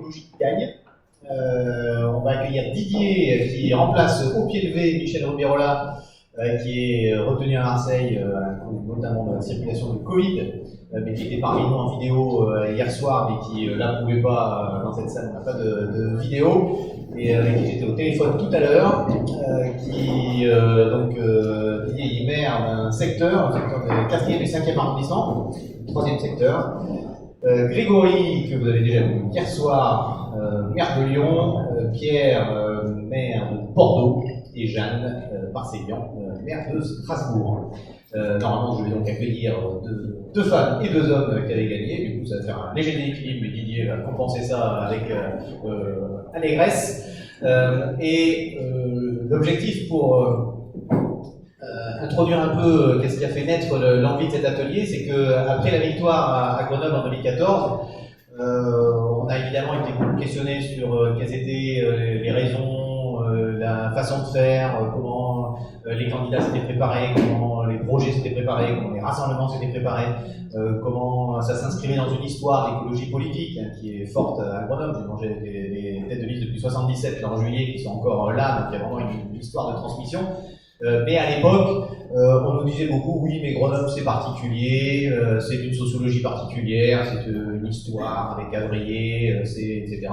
l'écologie qui gagne. On va accueillir Didier qui remplace au pied levé Michel Rubirola qui est retenu à Marseille, notamment dans la circulation du Covid, mais qui était parmi nous en vidéo hier soir, mais qui n'approuvait pas dans cette salle, on n'a pas de vidéo, et avec qui j'étais au téléphone tout à l'heure, Didier est maire d'un secteur, le 4e et 5e arrondissement, 3e secteur. Grégory, que vous avez déjà vu hier soir, maire de Lyon, Pierre, maire de Bordeaux, et Jeanne Barseguian, maire de Strasbourg. Normalement, je vais donc accueillir deux femmes et 2 hommes qui avaient gagné. Du coup, ça va faire un léger déséquilibre, mais Didier va compenser ça avec allégresse. L'objectif pour introduire un peu qu'est-ce qui a fait naître l'envie de cet atelier, c'est qu'après la victoire à Grenoble en 2014, on a évidemment été beaucoup questionné sur quelles étaient les raisons, la façon de faire, comment les candidats s'étaient préparés, comment les projets s'étaient préparés, comment les rassemblements s'étaient préparés, comment ça s'inscrivait dans une histoire d'écologie politique qui est forte à Grenoble. J'ai mangé des têtes de liste depuis 77 là, en juillet qui sont encore là, donc il y a vraiment une histoire de transmission. Mais à l'époque, on nous disait beaucoup, oui, mais Grenoble c'est particulier, c'est une sociologie particulière, c'est une histoire avec Avrier, etc.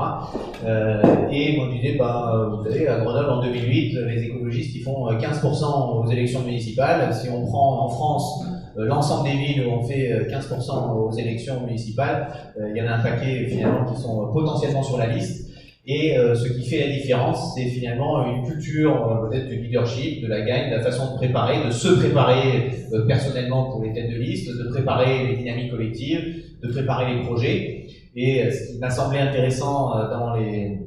Et on disait, vous savez, à Grenoble en 2008, les écologistes ils font 15% aux élections municipales. Si on prend en France l'ensemble des villes où on fait 15% aux élections municipales, il y en a un paquet finalement qui sont potentiellement sur la liste. Et ce qui fait la différence, c'est finalement une culture peut-être du leadership, de la gagne, de la façon de préparer, de se préparer personnellement pour les têtes de liste, de préparer les dynamiques collectives, de préparer les projets. Et ce qui m'a semblé intéressant dans les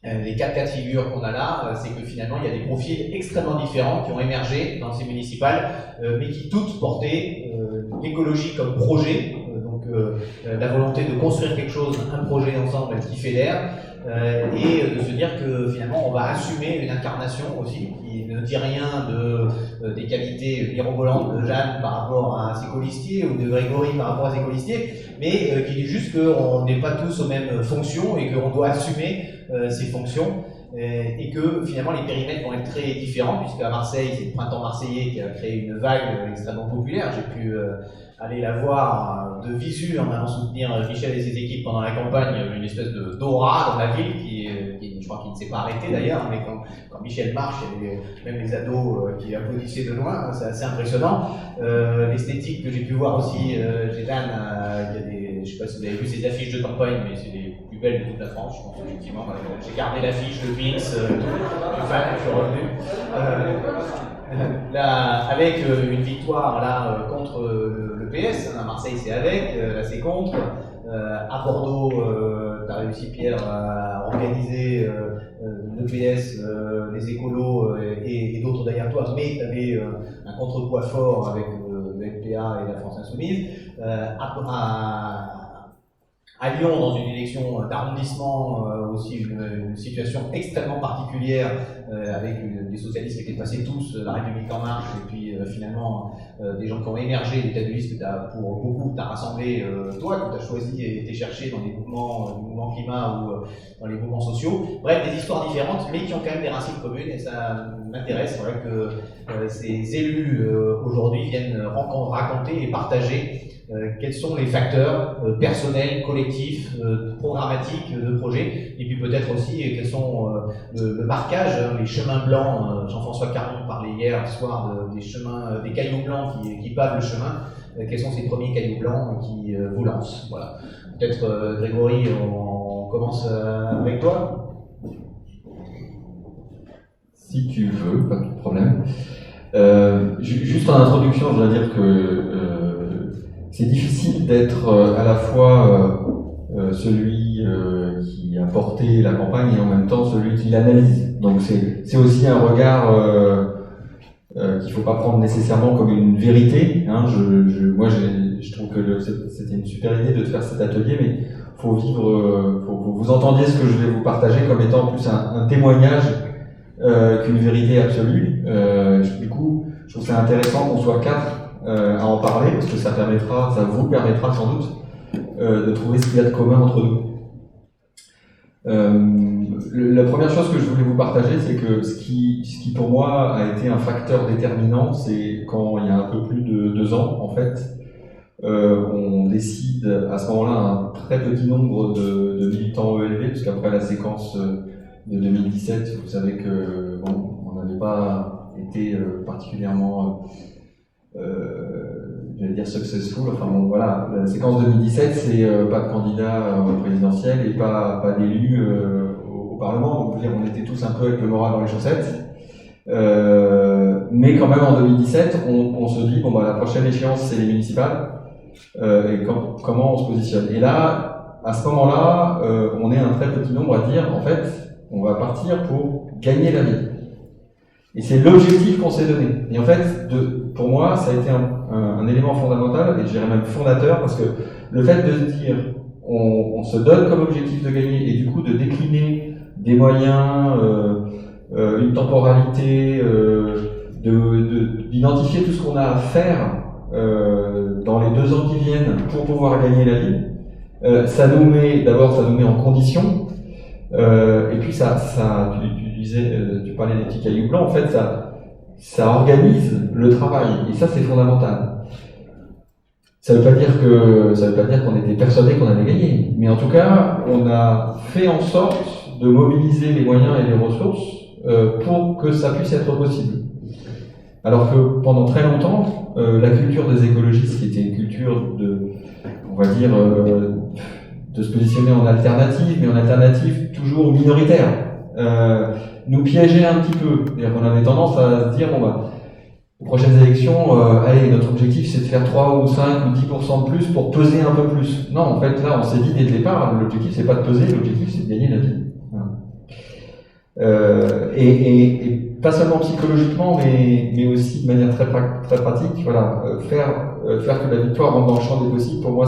4 cas de figure qu'on a là, c'est que finalement il y a des profils extrêmement différents qui ont émergé dans ces municipales, mais qui toutes portaient l'écologie comme projet, la volonté de construire quelque chose, un projet ensemble qui fédère. Et de se dire que finalement on va assumer une incarnation aussi qui ne dit rien des qualités mirobolantes de Jeanne par rapport à ses colistiers ou de Grégory par rapport à ses colistiers, mais qui dit juste qu'on n'est pas tous aux mêmes fonctions et qu'on doit assumer ces fonctions et que finalement les périmètres vont être très différents, puisqu'à Marseille c'est le printemps marseillais qui a créé une vague extrêmement populaire. J'ai pu aller la voir de visu en allant soutenir Michel et ses équipes pendant la campagne, une espèce d'aura dans la ville qui je crois qu'il ne s'est pas arrêté d'ailleurs, mais quand Michel marche, il y avait même les ados qui applaudissaient de loin, c'est assez impressionnant. L'esthétique que j'ai pu voir aussi chez Dan, il y a des, je ne sais pas si vous avez vu ces affiches de campagne, mais c'est les plus belles de toute la France, je pense effectivement. J'ai gardé l'affiche, le Pins, je suis revenu. Là, avec une victoire là, contre le PS, à Marseille c'est avec, là c'est contre. À Bordeaux, tu as réussi Pierre à organiser le PS, les écolos et d'autres derrière toi, mais tu avais un contrepoids fort avec le FPA et la France Insoumise. À Lyon, dans une élection d'arrondissement, aussi une situation extrêmement particulière, avec des socialistes qui étaient passés tous, la République en marche, et puis finalement des gens qui ont émergé, des têtes de liste que pour beaucoup tu as rassemblé, toi, que tu as choisi et été cherché dans des mouvements climat ou dans les mouvements sociaux. Bref, des histoires différentes, mais qui ont quand même des racines communes, et ça m'intéresse que ces élus aujourd'hui viennent raconter et partager quels sont les facteurs personnels, collectifs, programmatiques de projet, et puis peut-être aussi quels sont le marquage, les chemins blancs. Jean-François Caron parlait hier soir des cailloux blancs qui pavent le chemin. Quels sont ces premiers cailloux blancs qui vous lancent? Voilà. Peut-être Grégory, on commence avec toi. Si tu veux, pas de problème. Juste en introduction, je dois dire que c'est difficile d'être à la fois celui qui a porté la campagne et en même temps celui qui l'analyse. Donc c'est aussi un regard qu'il ne faut pas prendre nécessairement comme une vérité. Hein. Moi, je trouve que c'était une super idée de faire cet atelier, mais faut vivre, faut que vous entendiez ce que je vais vous partager comme étant plus un témoignage qu'une vérité absolue. Du coup, je trouve ça intéressant qu'on soit 4 à en parler, parce que ça vous permettra sans doute de trouver ce qu'il y a de commun entre nous. La première chose que je voulais vous partager, c'est que ce qui pour moi a été un facteur déterminant, c'est quand il y a un peu plus de 2 ans, en fait, on décide à ce moment-là un très petit nombre de militants ELV, puisqu'après la séquence de 2017, vous savez que bon, on n'avait pas été particulièrement j'allais dire successful, enfin bon voilà, la séquence 2017 c'est pas de candidat présidentiel et pas d'élu au Parlement, donc on était tous un peu avec le moral dans les chaussettes, mais quand même en 2017 on se dit bon bah la prochaine échéance c'est les municipales, et comment on se positionne, et là à ce moment-là on est un très petit nombre à dire en fait on va partir pour gagner la ville. Et c'est l'objectif qu'on s'est donné. Et en fait, pour moi, ça a été un élément fondamental, et je dirais même fondateur, parce que le fait de se dire, on se donne comme objectif de gagner, et du coup de décliner des moyens, une temporalité, d'identifier tout ce qu'on a à faire dans les 2 ans qui viennent pour pouvoir gagner la ville, ça nous met en condition, et puis tu parlais des petits cailloux blancs, en fait, ça organise le travail, et ça, c'est fondamental. Ça veut pas dire qu'on était persuadé qu'on allait gagner, mais en tout cas, on a fait en sorte de mobiliser les moyens et les ressources pour que ça puisse être possible. Alors que pendant très longtemps, la culture des écologistes, qui était une culture on va dire, de se positionner en alternative, mais en alternative toujours minoritaire, nous piégeait un petit peu. C'est-à-dire qu'on avait tendance à se dire, bon bah, aux prochaines élections, allez, notre objectif c'est de faire 3 ou 5 ou 10% de plus pour peser un peu plus. Non, en fait, là, on s'est dit dès le départ, l'objectif c'est pas de peser, l'objectif c'est de gagner la vie. Voilà. Et pas seulement psychologiquement, mais aussi de manière très pratique, voilà, faire que la victoire rentre dans le champ des possibles, pour moi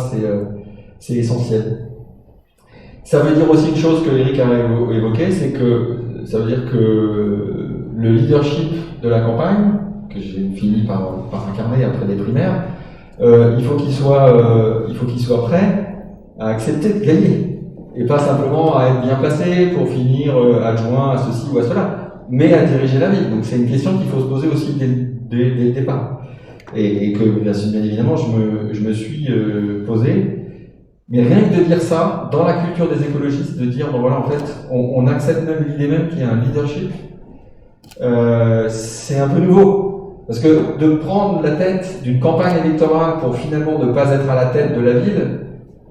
c'est essentiel. Ça veut dire aussi une chose que Eric a évoqué, c'est que ça veut dire que le leadership de la campagne, que j'ai fini par incarner après des primaires, il faut qu'il soit prêt à accepter de gagner, et pas simplement à être bien placé pour finir adjoint à ceci ou à cela, mais à diriger la ville. Donc c'est une question qu'il faut se poser aussi dès le départ, et que bien évidemment je me suis posé. Mais rien que de dire ça, dans la culture des écologistes, de dire, bon voilà, en fait, on accepte même l'idée même qu'il y a un leadership, c'est un peu nouveau. Parce que de prendre la tête d'une campagne électorale pour finalement ne pas être à la tête de la ville,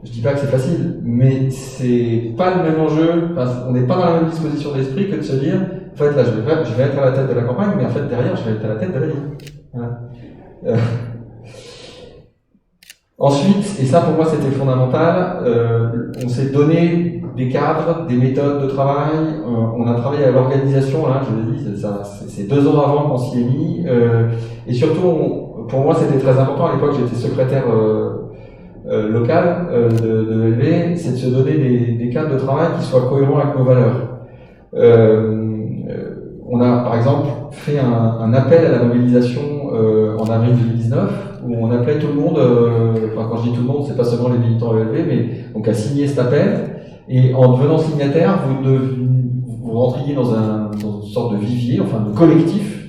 je dis pas que c'est facile, mais c'est pas le même enjeu, enfin, on n'est pas dans la même disposition d'esprit que de se dire, en fait, là, je vais être à la tête de la campagne, mais en fait, derrière, je vais être à la tête de la ville. Voilà. Ensuite, et ça pour moi c'était fondamental, on s'est donné des cadres, des méthodes de travail, on a travaillé à l'organisation, là, je vous l'ai dit, c'est 2 ans avant qu'on s'y est mis, et surtout, pour moi c'était très important, à l'époque j'étais secrétaire local de LV, c'est de se donner des cadres de travail qui soient cohérents avec nos valeurs. On a par exemple fait un appel à la mobilisation en avril 2019, où on appelait tout le monde, enfin quand je dis tout le monde, c'est pas seulement les militants ELV, mais donc à signer cet appel, et en devenant signataire, vous rentriez dans une sorte de vivier, enfin de collectif,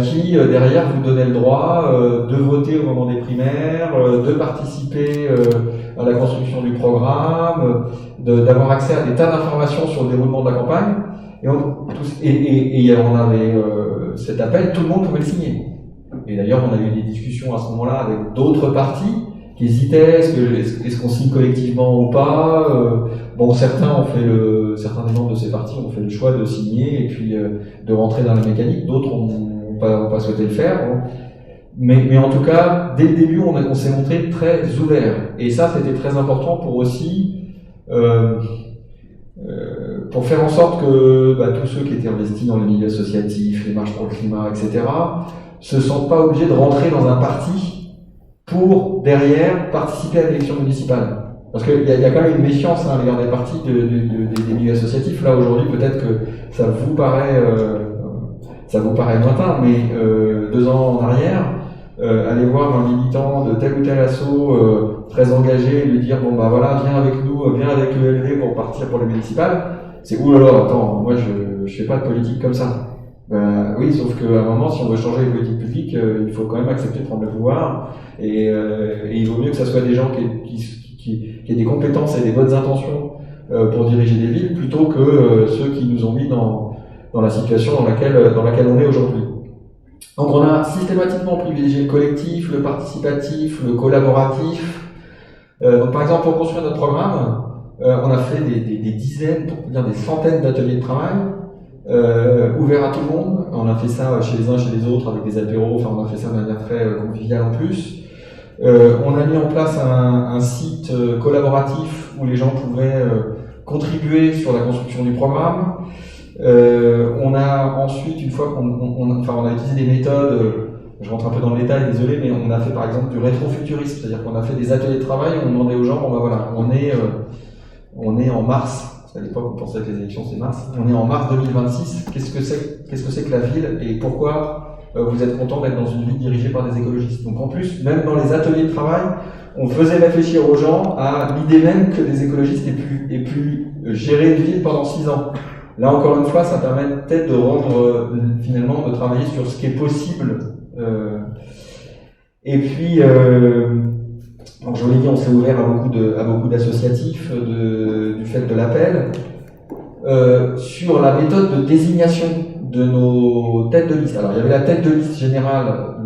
qui derrière vous donnait le droit de voter au moment des primaires, de participer à la construction du programme, d'avoir accès à des tas d'informations sur le déroulement de la campagne, et on avait cet appel, tout le monde pouvait le signer. Et d'ailleurs, on a eu des discussions à ce moment-là avec d'autres partis qui hésitaient, est-ce qu'on signe collectivement ou pas. Bon, certains des membres de ces partis ont fait le choix de signer et puis de rentrer dans la mécanique, d'autres n'ont pas souhaité le faire. Bon. Mais en tout cas, dès le début, on s'est montré très ouvert. Et ça, c'était très important pour aussi pour faire en sorte que tous ceux qui étaient investis dans le milieu associatif, les marches pour le climat, etc., se sentent pas obligés de rentrer dans un parti pour, derrière, participer à l'élection municipale. Parce qu'il y a quand même une méfiance à l'égard des partis des milieux associatifs. Là, aujourd'hui, peut-être que ça vous paraît lointain, mais 2 ans en arrière, aller voir un militant de tel ou tel asso très engagé et lui dire, bon bah voilà, viens avec nous, viens avec l'ELV arriver pour partir pour les municipales, c'est oulala, attends, moi je fais pas de politique comme ça. Ben oui, sauf qu'à un moment, si on veut changer les politiques publiques, il faut quand même accepter de prendre le pouvoir, et il vaut mieux que ce soit des gens qui aient des compétences et des bonnes intentions pour diriger des villes, plutôt que ceux qui nous ont mis dans la situation dans laquelle on est aujourd'hui. Donc on a systématiquement privilégié le collectif, le participatif, le collaboratif. Donc par exemple, pour construire notre programme, on a fait des dizaines, pour dire des centaines d'ateliers de travail, ouverts à tout le monde. On a fait ça chez les uns, chez les autres, avec des apéros, enfin on a fait ça de manière très conviviale en plus. On a mis en place un site collaboratif où les gens pouvaient contribuer sur la construction du programme. On a ensuite, une fois on a utilisé des méthodes, je rentre un peu dans le détail, désolé, mais on a fait par exemple du rétrofuturisme, c'est-à-dire qu'on a fait des ateliers de travail où on demandait aux gens, bon ben voilà, on est en mars, parce qu'à l'époque on pensait que les élections c'est mars, on est en mars 2026, qu'est-ce que c'est que la ville et pourquoi vous êtes content d'être dans une ville dirigée par des écologistes. Donc en plus, même dans les ateliers de travail, on faisait réfléchir aux gens à l'idée même que des écologistes aient pu gérer une ville pendant 6 ans. Là, encore une fois, ça permet peut-être de rendre, finalement, de travailler sur ce qui est possible. Et puis, donc, je vous l'ai dit, on s'est ouvert à beaucoup d'associatifs, du fait de l'appel. Sur la méthode de désignation de nos têtes de liste. Alors, il y avait la tête de liste générale,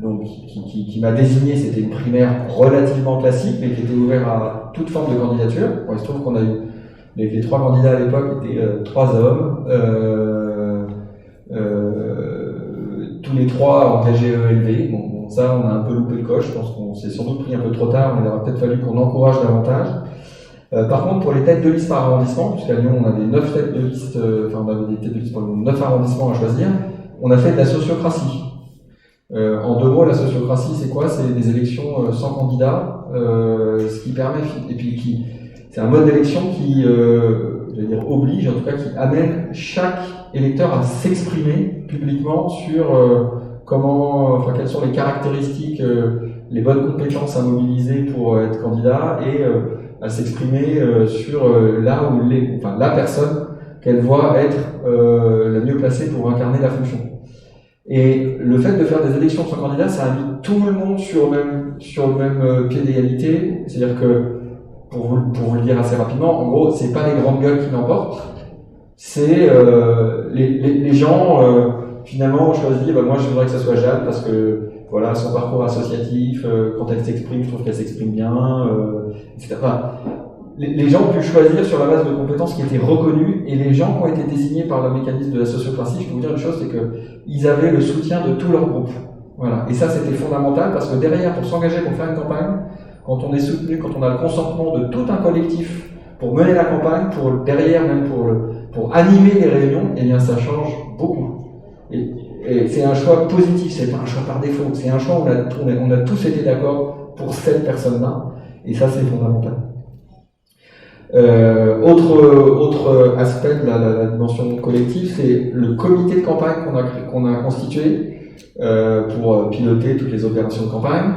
donc, qui m'a désigné, c'était une primaire relativement classique, mais qui était ouverte à toute forme de candidature. Bon, il se trouve qu'on a eu les 3 candidats à l'époque étaient 3 hommes, tous les 3 engagés ELV. Bon, ça, on a un peu loupé le coche, je pense qu'on s'est sans doute pris un peu trop tard, mais il aurait peut-être fallu qu'on encourage davantage. Par contre, pour les têtes de liste par arrondissement, puisqu'à Lyon, on avait 9 têtes de liste, on avait des têtes de liste pour 9 arrondissements à choisir, on a fait de la sociocratie. En 2 mots, la sociocratie, c'est quoi? C'est des élections sans candidat, ce qui permet, et puis c'est un mode d'élection qui, oblige, en tout cas, qui amène chaque électeur à s'exprimer publiquement sur quelles sont les caractéristiques, les bonnes compétences à mobiliser pour être candidat et à s'exprimer sur là où la personne qu'elle voit être la mieux placée pour incarner la fonction. Et le fait de faire des élections sans candidat, ça a mis tout le monde sur le même pied d'égalité, c'est-à-dire que pour vous le dire assez rapidement, en gros, c'est pas les grandes gueules qui l'emportent, c'est les gens finalement ont choisi, moi je voudrais que ça soit Jeanne parce que voilà, son parcours associatif, quand elle s'exprime, je trouve qu'elle s'exprime bien, etc. Enfin, les gens ont pu choisir sur la base de compétences qui étaient reconnues, et les gens qui ont été désignés par le mécanisme de la sociocratie, je peux vous dire une chose, c'est qu'ils avaient le soutien de tout leur groupe. Voilà. Et ça, c'était fondamental parce que derrière, pour s'engager pour faire une campagne, quand on est soutenu, quand on a le consentement de tout un collectif pour mener la campagne, pour animer les réunions, eh bien ça change beaucoup. Et c'est un choix positif, c'est pas un choix par défaut, c'est un choix où on a tous été d'accord pour cette personne-là, et ça c'est fondamental. Autre aspect de la dimension collective, c'est le comité de campagne qu'on a constitué pour piloter toutes les opérations de campagne.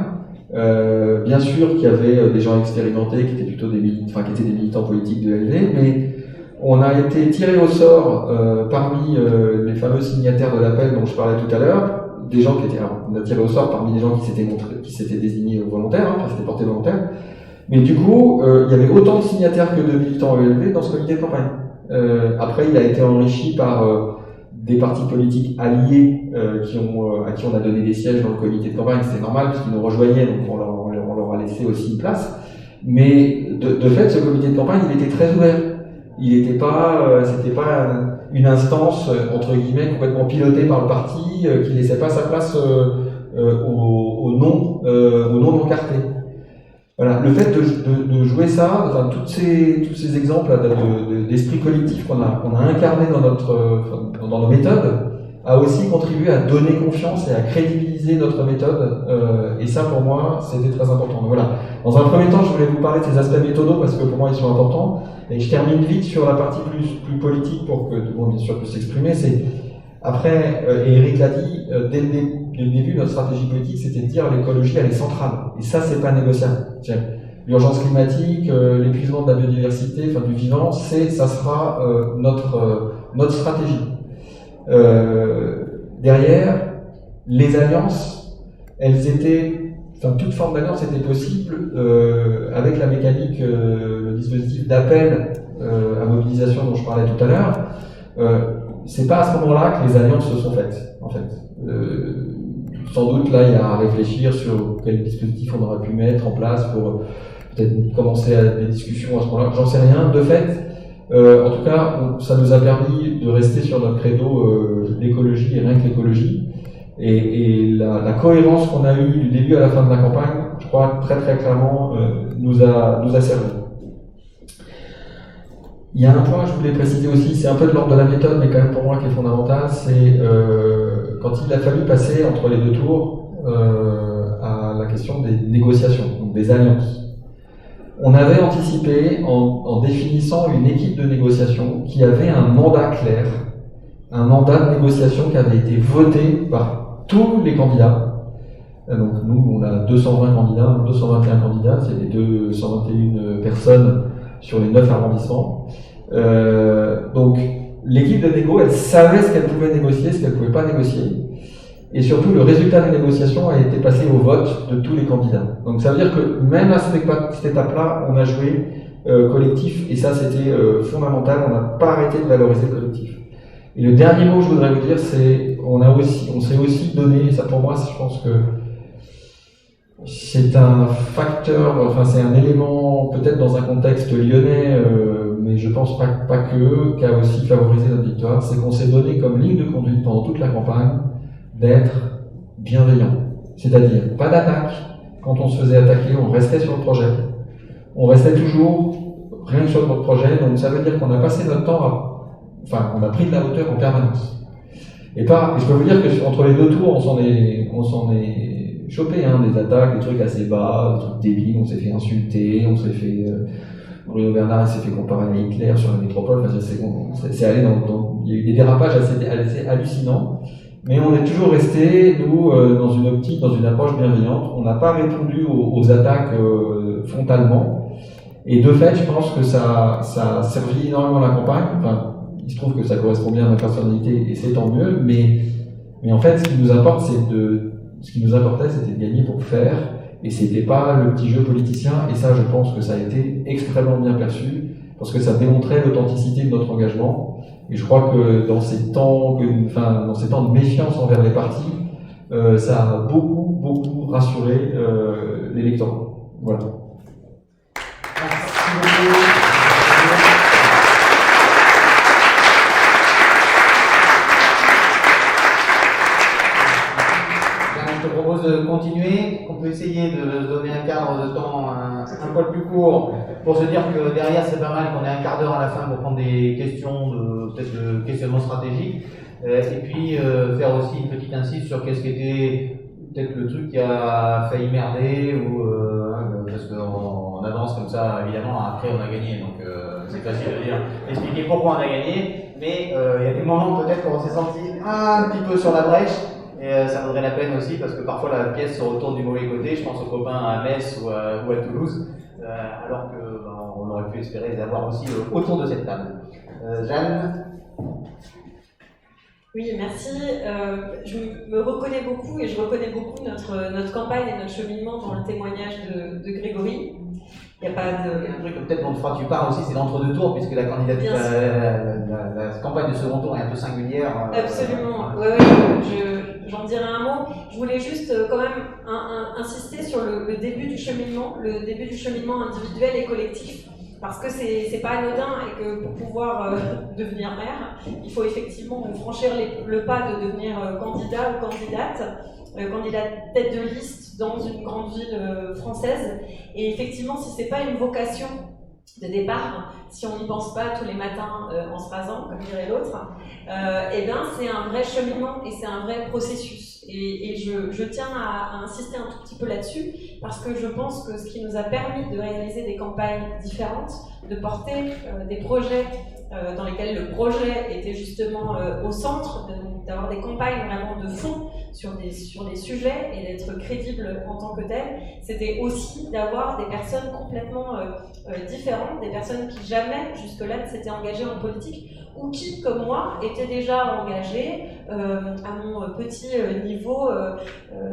Bien sûr qu'il y avait des gens expérimentés qui étaient plutôt des militants politiques de LV, mais on a été tiré au sort parmi les fameux signataires de l'appel dont je parlais tout à l'heure, des gens on a tiré au sort parmi des gens qui s'étaient désignés volontaires, qui s'étaient portés volontaires. Mais du coup, il y avait autant de signataires que de militants ELV dans ce comité de campagne. Après, il a été enrichi par des partis politiques alliés à qui on a donné des sièges dans le comité de campagne. C'était normal parce qu'ils nous rejoignaient, donc on leur a laissé aussi une place. Mais de fait, ce comité de campagne, il était très ouvert. Il n'était pas, c'était pas une instance entre guillemets complètement pilotée par le parti qui laissait pas sa place aux non encartés. Voilà, le fait de jouer ça, enfin, tous ces exemples d'esprit collectif qu'on a incarné dans nos méthodes, a aussi contribué à donner confiance et à crédibiliser notre méthode. Et ça, pour moi, c'était très important. Donc, voilà. Dans un premier temps, je voulais vous parler de ces aspects méthodaux parce que pour moi, ils sont importants. Et je termine vite sur la partie plus politique pour que tout le monde, bien sûr, puisse s'exprimer. Après, et Eric l'a dit, dès le début, notre stratégie politique, c'était de dire l'écologie, elle est centrale. Et ça, c'est pas négociable. l'urgence climatique, l'épuisement de la biodiversité, enfin du vivant, ça sera notre stratégie. Derrière, les alliances, elles étaient, enfin toute forme d'alliance était possible avec la mécanique, le dispositif d'appel à mobilisation dont je parlais tout à l'heure. C'est pas à ce moment-là que les alliances se sont faites, en fait. Sans doute là, il y a à réfléchir sur quel dispositif on aurait pu mettre en place pour peut-être commencer à des discussions à ce moment-là. J'en sais rien. De fait, en tout cas, ça nous a permis de rester sur notre credo l'écologie et rien que l'écologie. Et la cohérence qu'on a eue du début à la fin de la campagne, je crois très très clairement, nous a servi. Il y a un point que je voulais préciser aussi, c'est un peu de l'ordre de la méthode, mais quand même pour moi qui est fondamental, c'est quand il a fallu passer entre les deux tours à la question des négociations, donc des alliances. On avait anticipé en définissant une équipe de négociation qui avait un mandat clair, un mandat de négociation qui avait été voté par tous les candidats. Donc nous, on a 220 candidats, 221 candidats, c'est les 221 personnes sur les 9 arrondissements. Donc l'équipe de négo, elle savait ce qu'elle pouvait négocier, ce qu'elle ne pouvait pas négocier. Et surtout, le résultat des négociations a été passé au vote de tous les candidats. Donc ça veut dire que même à cette étape-là, on a joué collectif, et ça c'était fondamental, on n'a pas arrêté de valoriser le collectif. Et le dernier mot que je voudrais vous dire, c'est on s'est aussi donné, et ça pour moi, je pense que c'est un facteur, enfin c'est un élément peut-être dans un contexte lyonnais, mais je pense pas que, qui a aussi favorisé notre victoire, c'est qu'on s'est donné comme ligne de conduite pendant toute la campagne d'être bienveillant. C'est-à-dire pas d'attaque, quand on se faisait attaquer, on restait sur le projet. On restait toujours rien que sur notre projet, donc ça veut dire qu'on a passé notre temps on a pris de la hauteur en permanence. Et je peux vous dire que entre les deux tours, on s'en est chopé, des attaques, des trucs assez bas, des trucs débiles, on s'est fait insulter, Bruno Bernard s'est fait comparer à Hitler sur la métropole, c'est allé il y a eu des dérapages assez hallucinants, mais on est toujours resté, nous, dans une optique, dans une approche bienveillante. On n'a pas répondu aux attaques frontalement, et de fait, je pense que ça a servi énormément à la campagne. Enfin, il se trouve que ça correspond bien à ma personnalité, et c'est tant mieux, mais en fait, ce qui nous importait, c'était de gagner pour faire, et c'était pas le petit jeu politicien, et ça, je pense que ça a été extrêmement bien perçu, parce que ça démontrait l'authenticité de notre engagement, et je crois que dans ces temps de méfiance envers les partis, ça a beaucoup rassuré l'électorat. Voilà. Merci beaucoup. Je te propose de continuer. On peut essayer de donner un cadre de temps un poil plus court pour se dire que derrière c'est pas mal qu'on ait un quart d'heure à la fin pour prendre des questions, peut-être de questionnement stratégique, et puis faire aussi une petite incise sur qu'est-ce qui était peut-être le truc qui a failli merder, ou parce qu'on avance comme ça, évidemment, après on a gagné, donc c'est facile de dire, expliquer pourquoi on a gagné, mais il y a des moments peut-être qu'on s'est senti un petit peu sur la brèche. Et ça vaudrait la peine aussi, parce que parfois la pièce se retourne du mauvais côté. Je pense aux copains à Metz ou à Toulouse, alors qu'on aurait pu espérer les avoir aussi autour de cette table. Jeanne? Oui, merci. Je me reconnais beaucoup, et je reconnais beaucoup notre campagne et notre cheminement dans le témoignage de Grégory. Il n'y a pas de... Un truc que peut-être dont tu parles aussi, c'est l'entre-deux tours, puisque la candidature, la campagne de second tour est un peu singulière. Absolument. Oui, j'en dirai un mot. Je voulais juste quand même insister sur le début du cheminement individuel et collectif, parce que c'est pas anodin, et que pour pouvoir devenir maire, il faut effectivement franchir le pas de devenir candidat ou candidat tête de liste dans une grande ville française. Et effectivement, si c'est pas une vocation de départ, si on n'y pense pas tous les matins en se rasant, comme dirait l'autre, c'est un vrai cheminement et c'est un vrai processus. Et je tiens à insister un tout petit peu là-dessus, parce que je pense que ce qui nous a permis de réaliser des campagnes différentes, de porter des projets dans lesquels le projet était justement au centre, d'avoir des campagnes vraiment de fond, sur des sujets et d'être crédible en tant que tel, c'était aussi d'avoir des personnes complètement différentes, des personnes qui jamais jusque-là ne s'étaient engagées en politique ou qui, comme moi, étaient déjà engagées à mon petit niveau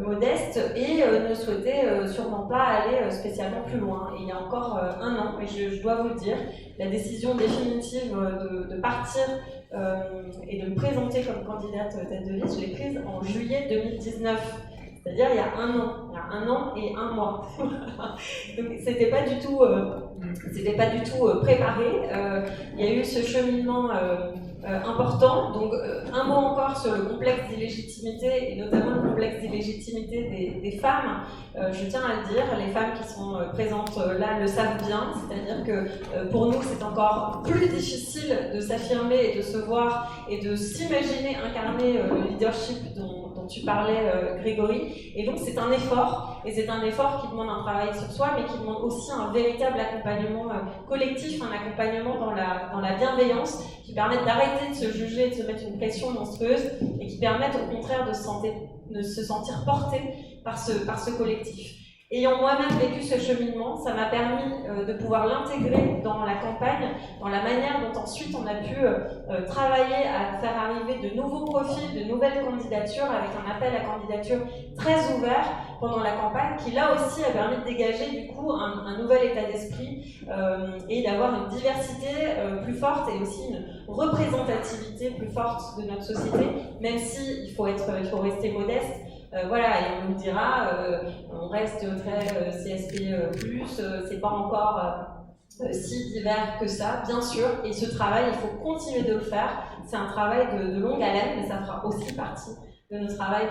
modeste et ne souhaitaient sûrement pas aller spécialement plus loin. Et il y a encore un an, et je dois vous le dire, la décision définitive de partir et de me présenter comme candidate tête de liste, je l'ai prise en juillet 2019. C'est-à-dire il y a un an et un mois. Donc c'était pas du tout préparé. Il y a eu ce cheminement important. Donc un mot encore sur le complexe d'illégitimité et notamment le complexe d'illégitimité des femmes. Je tiens à le dire, les femmes qui sont présentes là le savent bien. C'est-à-dire que pour nous c'est encore plus difficile de s'affirmer et de se voir et de s'imaginer incarner le leadership dont tu parlais, Grégory. Et donc c'est un effort, et c'est un effort qui demande un travail sur soi, mais qui demande aussi un véritable accompagnement collectif, un accompagnement dans la bienveillance, qui permette d'arrêter de se juger, de se mettre une pression monstrueuse, et qui permette au contraire de se sentir porté par ce collectif. Ayant moi-même vécu ce cheminement, ça m'a permis de pouvoir l'intégrer dans la campagne, dans la manière dont ensuite on a pu travailler à faire arriver de nouveaux profils, de nouvelles candidatures, avec un appel à candidature très ouvert pendant la campagne, qui là aussi a permis de dégager du coup un nouvel état d'esprit et d'avoir une diversité plus forte et aussi une représentativité plus forte de notre société, même si il faut rester modeste. Voilà, et on nous dira, on reste très CSP+, c'est pas encore si divers que ça, bien sûr, et ce travail, il faut continuer de le faire. C'est un travail de longue haleine, mais ça fera aussi partie de notre travail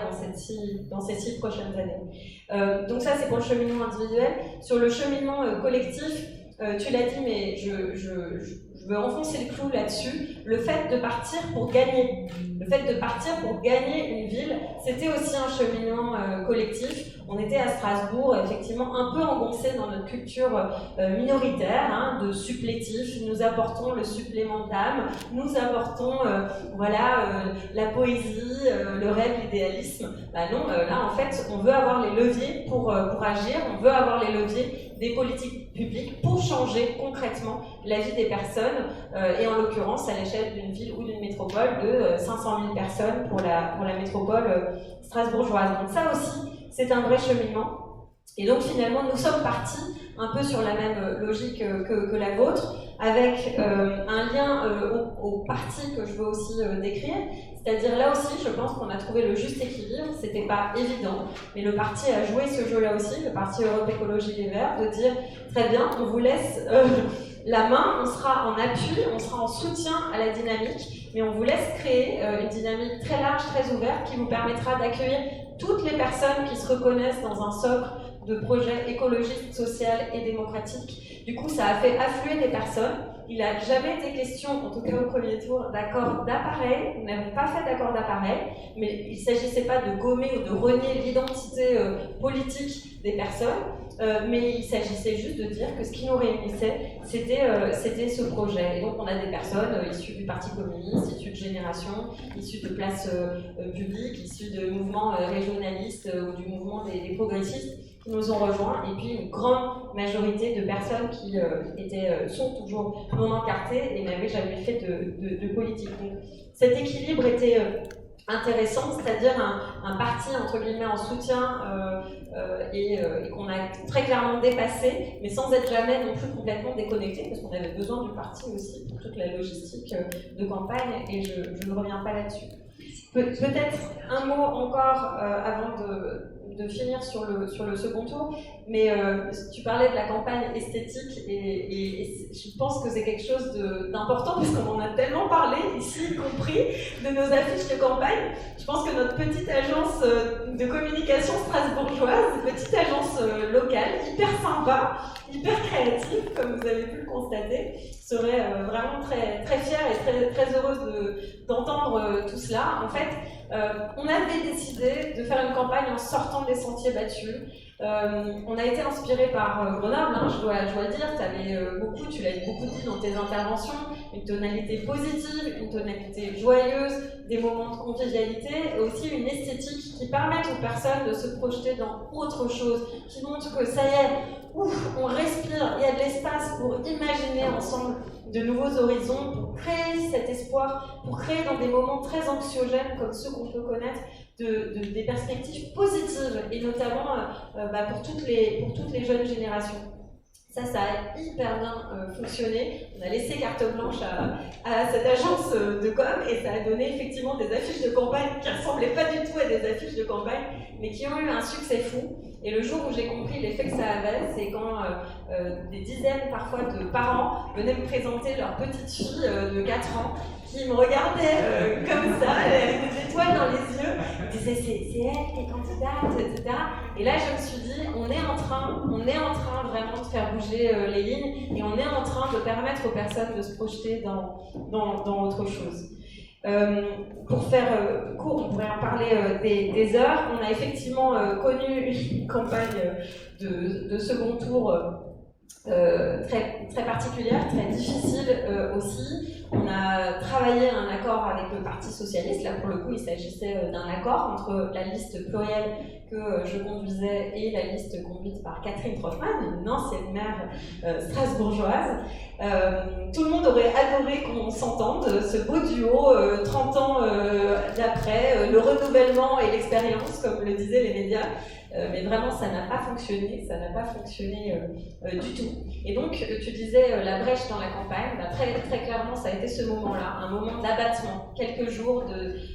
dans ces 6 prochaines années. Donc ça, c'est pour le cheminement individuel. Sur le cheminement collectif, tu l'as dit, mais je veux enfoncer le clou là-dessus. Le fait de partir pour gagner, une ville, c'était aussi un cheminement collectif. On était à Strasbourg, effectivement, un peu engoncé dans notre culture minoritaire, de supplétif. Nous apportons le supplément d'âme, nous apportons la poésie, le rêve, l'idéalisme. Non, là, en fait, on veut avoir les leviers pour agir, on veut avoir les leviers des politiques publiques pour changer concrètement la vie des personnes, et en l'occurrence à l'échelle d'une ville ou d'une métropole de 500 000 personnes pour la métropole strasbourgeoise. Donc ça aussi, c'est un vrai cheminement. Et donc finalement, nous sommes partis un peu sur la même logique que la vôtre, avec un lien au parti que je veux aussi décrire. C'est-à-dire là aussi, je pense qu'on a trouvé le juste équilibre, c'était pas évident, mais le parti a joué ce jeu-là aussi, le parti Europe Écologie Les Verts, de dire très bien, on vous laisse la main, on sera en appui, on sera en soutien à la dynamique, mais on vous laisse créer une dynamique très large, très ouverte, qui vous permettra d'accueillir toutes les personnes qui se reconnaissent dans un socle de projets écologistes, sociaux et démocratiques. Du coup, ça a fait affluer des personnes. Il n'a jamais été question, en tout cas au premier tour, d'accord d'appareil. Nous n'avons pas fait d'accord d'appareil, mais il ne s'agissait pas de gommer ou de renier l'identité politique des personnes, mais il s'agissait juste de dire que ce qui nous réunissait, c'était ce projet. Et donc on a des personnes issues du Parti communiste, issues de Génération, issues de Place publique, issues de mouvements régionalistes ou du mouvement des progressistes, qui nous ont rejoints, et puis une grande majorité de personnes qui sont toujours non encartées et n'avaient jamais fait de politique. Donc cet équilibre était intéressant, c'est-à-dire un parti entre guillemets en soutien et qu'on a très clairement dépassé, mais sans être jamais non plus complètement déconnecté, parce qu'on avait besoin du parti aussi pour toute la logistique de campagne, et je ne reviens pas là-dessus. Peut-être un mot encore avant de finir sur le second tour, mais tu parlais de la campagne esthétique et je pense que c'est quelque chose d'important puisqu'on en a tellement parlé ici, y compris de nos affiches de campagne. Je pense que notre petite agence de communication strasbourgeoise, petite agence locale, hyper sympa, hyper créative, comme vous avez pu le constater, serait vraiment très, très fière et très, très heureuse d'entendre tout cela. En fait, on avait décidé de faire une campagne en sortant des sentiers battus. On a été inspiré par Grenoble, je dois le dire, tu l'as beaucoup dit dans tes interventions. une tonalité positive, une tonalité joyeuse, des moments de convivialité, et aussi une esthétique qui permette aux personnes de se projeter dans autre chose, qui montre que ça y est, ouf, on respire, il y a de l'espace pour imaginer ensemble de nouveaux horizons, pour créer cet espoir, pour créer dans des moments très anxiogènes comme ceux qu'on peut connaître, des perspectives positives, et notamment pour toutes les jeunes générations. Ça a hyper bien fonctionné. On a laissé carte blanche à cette agence de com et ça a donné effectivement des affiches de campagne qui ne ressemblaient pas du tout à des affiches de campagne, mais qui ont eu un succès fou. Et le jour où j'ai compris l'effet que ça avait, c'est quand des dizaines parfois de parents venaient me présenter leur petite fille de 4 ans qui me regardait comme ça, avec des étoiles dans les yeux, ils disaient c'est elle qui est candidate, etc. Et là je me suis dit, on est en train vraiment de faire bouger les lignes et on est en train de permettre aux personnes de se projeter dans autre chose. Pour faire court, on pourrait en parler des heures. On a effectivement connu une campagne de second tour très, très particulière, très difficile aussi. On a travaillé un accord avec le Parti Socialiste. Là, pour le coup, il s'agissait d'un accord entre la liste plurielle que je conduisais et la liste conduite par Catherine Troffmann, une ancienne maire strasbourgeoise. Tout le monde aurait adoré qu'on s'entende, ce beau duo, 30 ans d'après, le renouvellement et l'expérience, comme le disaient les médias. Mais vraiment, ça n'a pas fonctionné, du tout. Et donc, tu disais la brèche dans la campagne, très, très clairement, ça a été ce moment-là, un moment d'abattement, quelques jours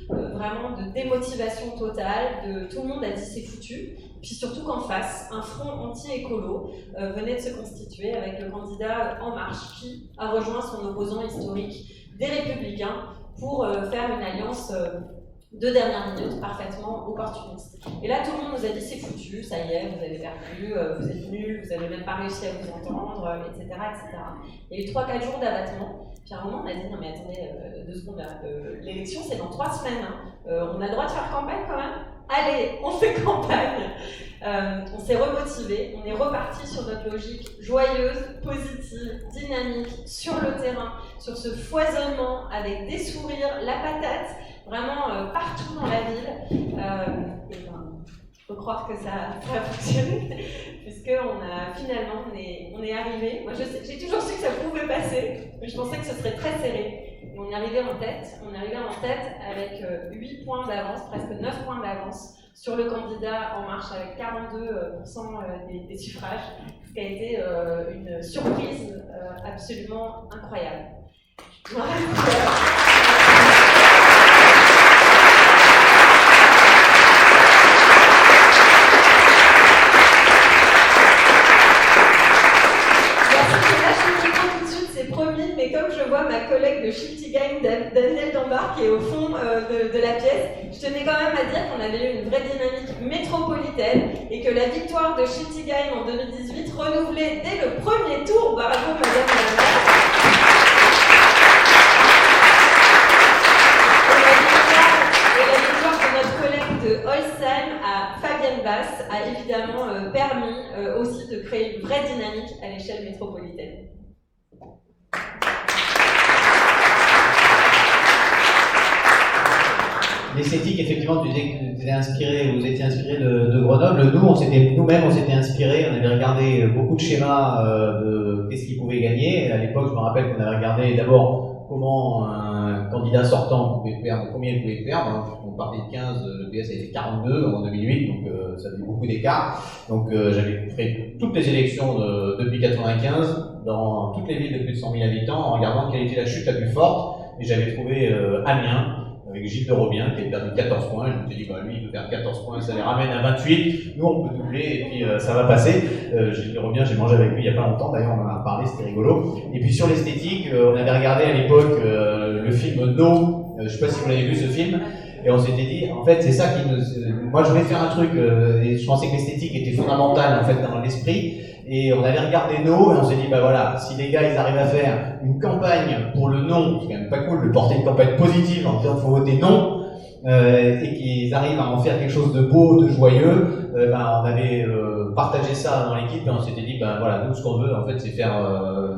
vraiment de démotivation totale, tout le monde a dit c'est foutu, puis surtout qu'en face, un front anti-écolo venait de se constituer avec le candidat En Marche qui a rejoint son opposant historique des Républicains pour faire une alliance de dernière minute, parfaitement opportuniste. Et là, tout le monde nous a dit c'est foutu, ça y est, vous avez perdu, vous êtes nuls, vous n'avez même pas réussi à vous entendre, etc. etc. Il y a eu 3-4 jours d'abattement. Puis à un moment, on a dit non mais attendez, 2 secondes, l'élection c'est dans 3 semaines, on a le droit de faire campagne quand même. Allez, on fait campagne. On s'est remotivé, on est reparti sur notre logique joyeuse, positive, dynamique, sur le terrain, sur ce foisonnement avec des sourires, la patate, vraiment partout dans la ville. Je peux croire que ça a fonctionné, puisqu'on a finalement, on est arrivé. Moi, j'ai toujours su que ça pouvait passer, mais je pensais que ce serait très serré. Et on est arrivé en tête. On est arrivé en tête avec 8 points d'avance, presque 9 points d'avance sur le candidat En Marche, avec 42% des suffrages, ce qui a été une surprise absolument incroyable. Mais comme je vois ma collègue de Schiltigheim, Danielle Dombard, qui est au fond de la pièce, je tenais quand même à dire qu'on avait eu une vraie dynamique métropolitaine et que la victoire de Schiltigheim en 2018 renouvelée dès le premier tour, bravo madame la maire. Et la victoire de notre collègue de Holsheim à Fabienne Basse a évidemment permis aussi de créer une vraie dynamique à l'échelle métropolitaine. L'esthétique, effectivement, vous étiez inspiré de Grenoble. Nous-mêmes, on s'était inspiré, on avait regardé beaucoup de schémas de qu'est-ce qui pouvait gagner. À l'époque, je me rappelle qu'on avait regardé d'abord comment un candidat sortant pouvait perdre, combien il pouvait perdre. On partait de 15, le PS a été 42 en 2008, donc ça fait beaucoup d'écart. Donc j'avais fait toutes les élections depuis 95, dans toutes les villes de plus de 100 000 habitants, en regardant quelle était la chute la plus forte. Et j'avais trouvé Amiens, avec Gilles de Robien, qui avait perdu 14 points. Je me suis dit, lui, il peut faire 14 points, ça les ramène à 28. Nous, on peut doubler, et puis ça va passer. Gilles de Robien, j'ai mangé avec lui il n'y a pas longtemps, d'ailleurs, on en a parlé, c'était rigolo. Et puis sur l'esthétique, on avait regardé à l'époque le film No, je ne sais pas si vous l'avez vu ce film, et on s'était dit, en fait, c'est ça qui nous... Moi, je voulais faire un truc, et je pensais que l'esthétique était fondamentale, en fait, dans l'esprit. Et on avait regardé No, et on s'est dit, voilà, si les gars, ils arrivent à faire une campagne pour le non, c'est quand même pas cool de porter une campagne positive en disant, faut voter non, et qu'ils arrivent à en faire quelque chose de beau, de joyeux, on avait partagé ça dans l'équipe, et on s'était dit, nous, ce qu'on veut, en fait, c'est faire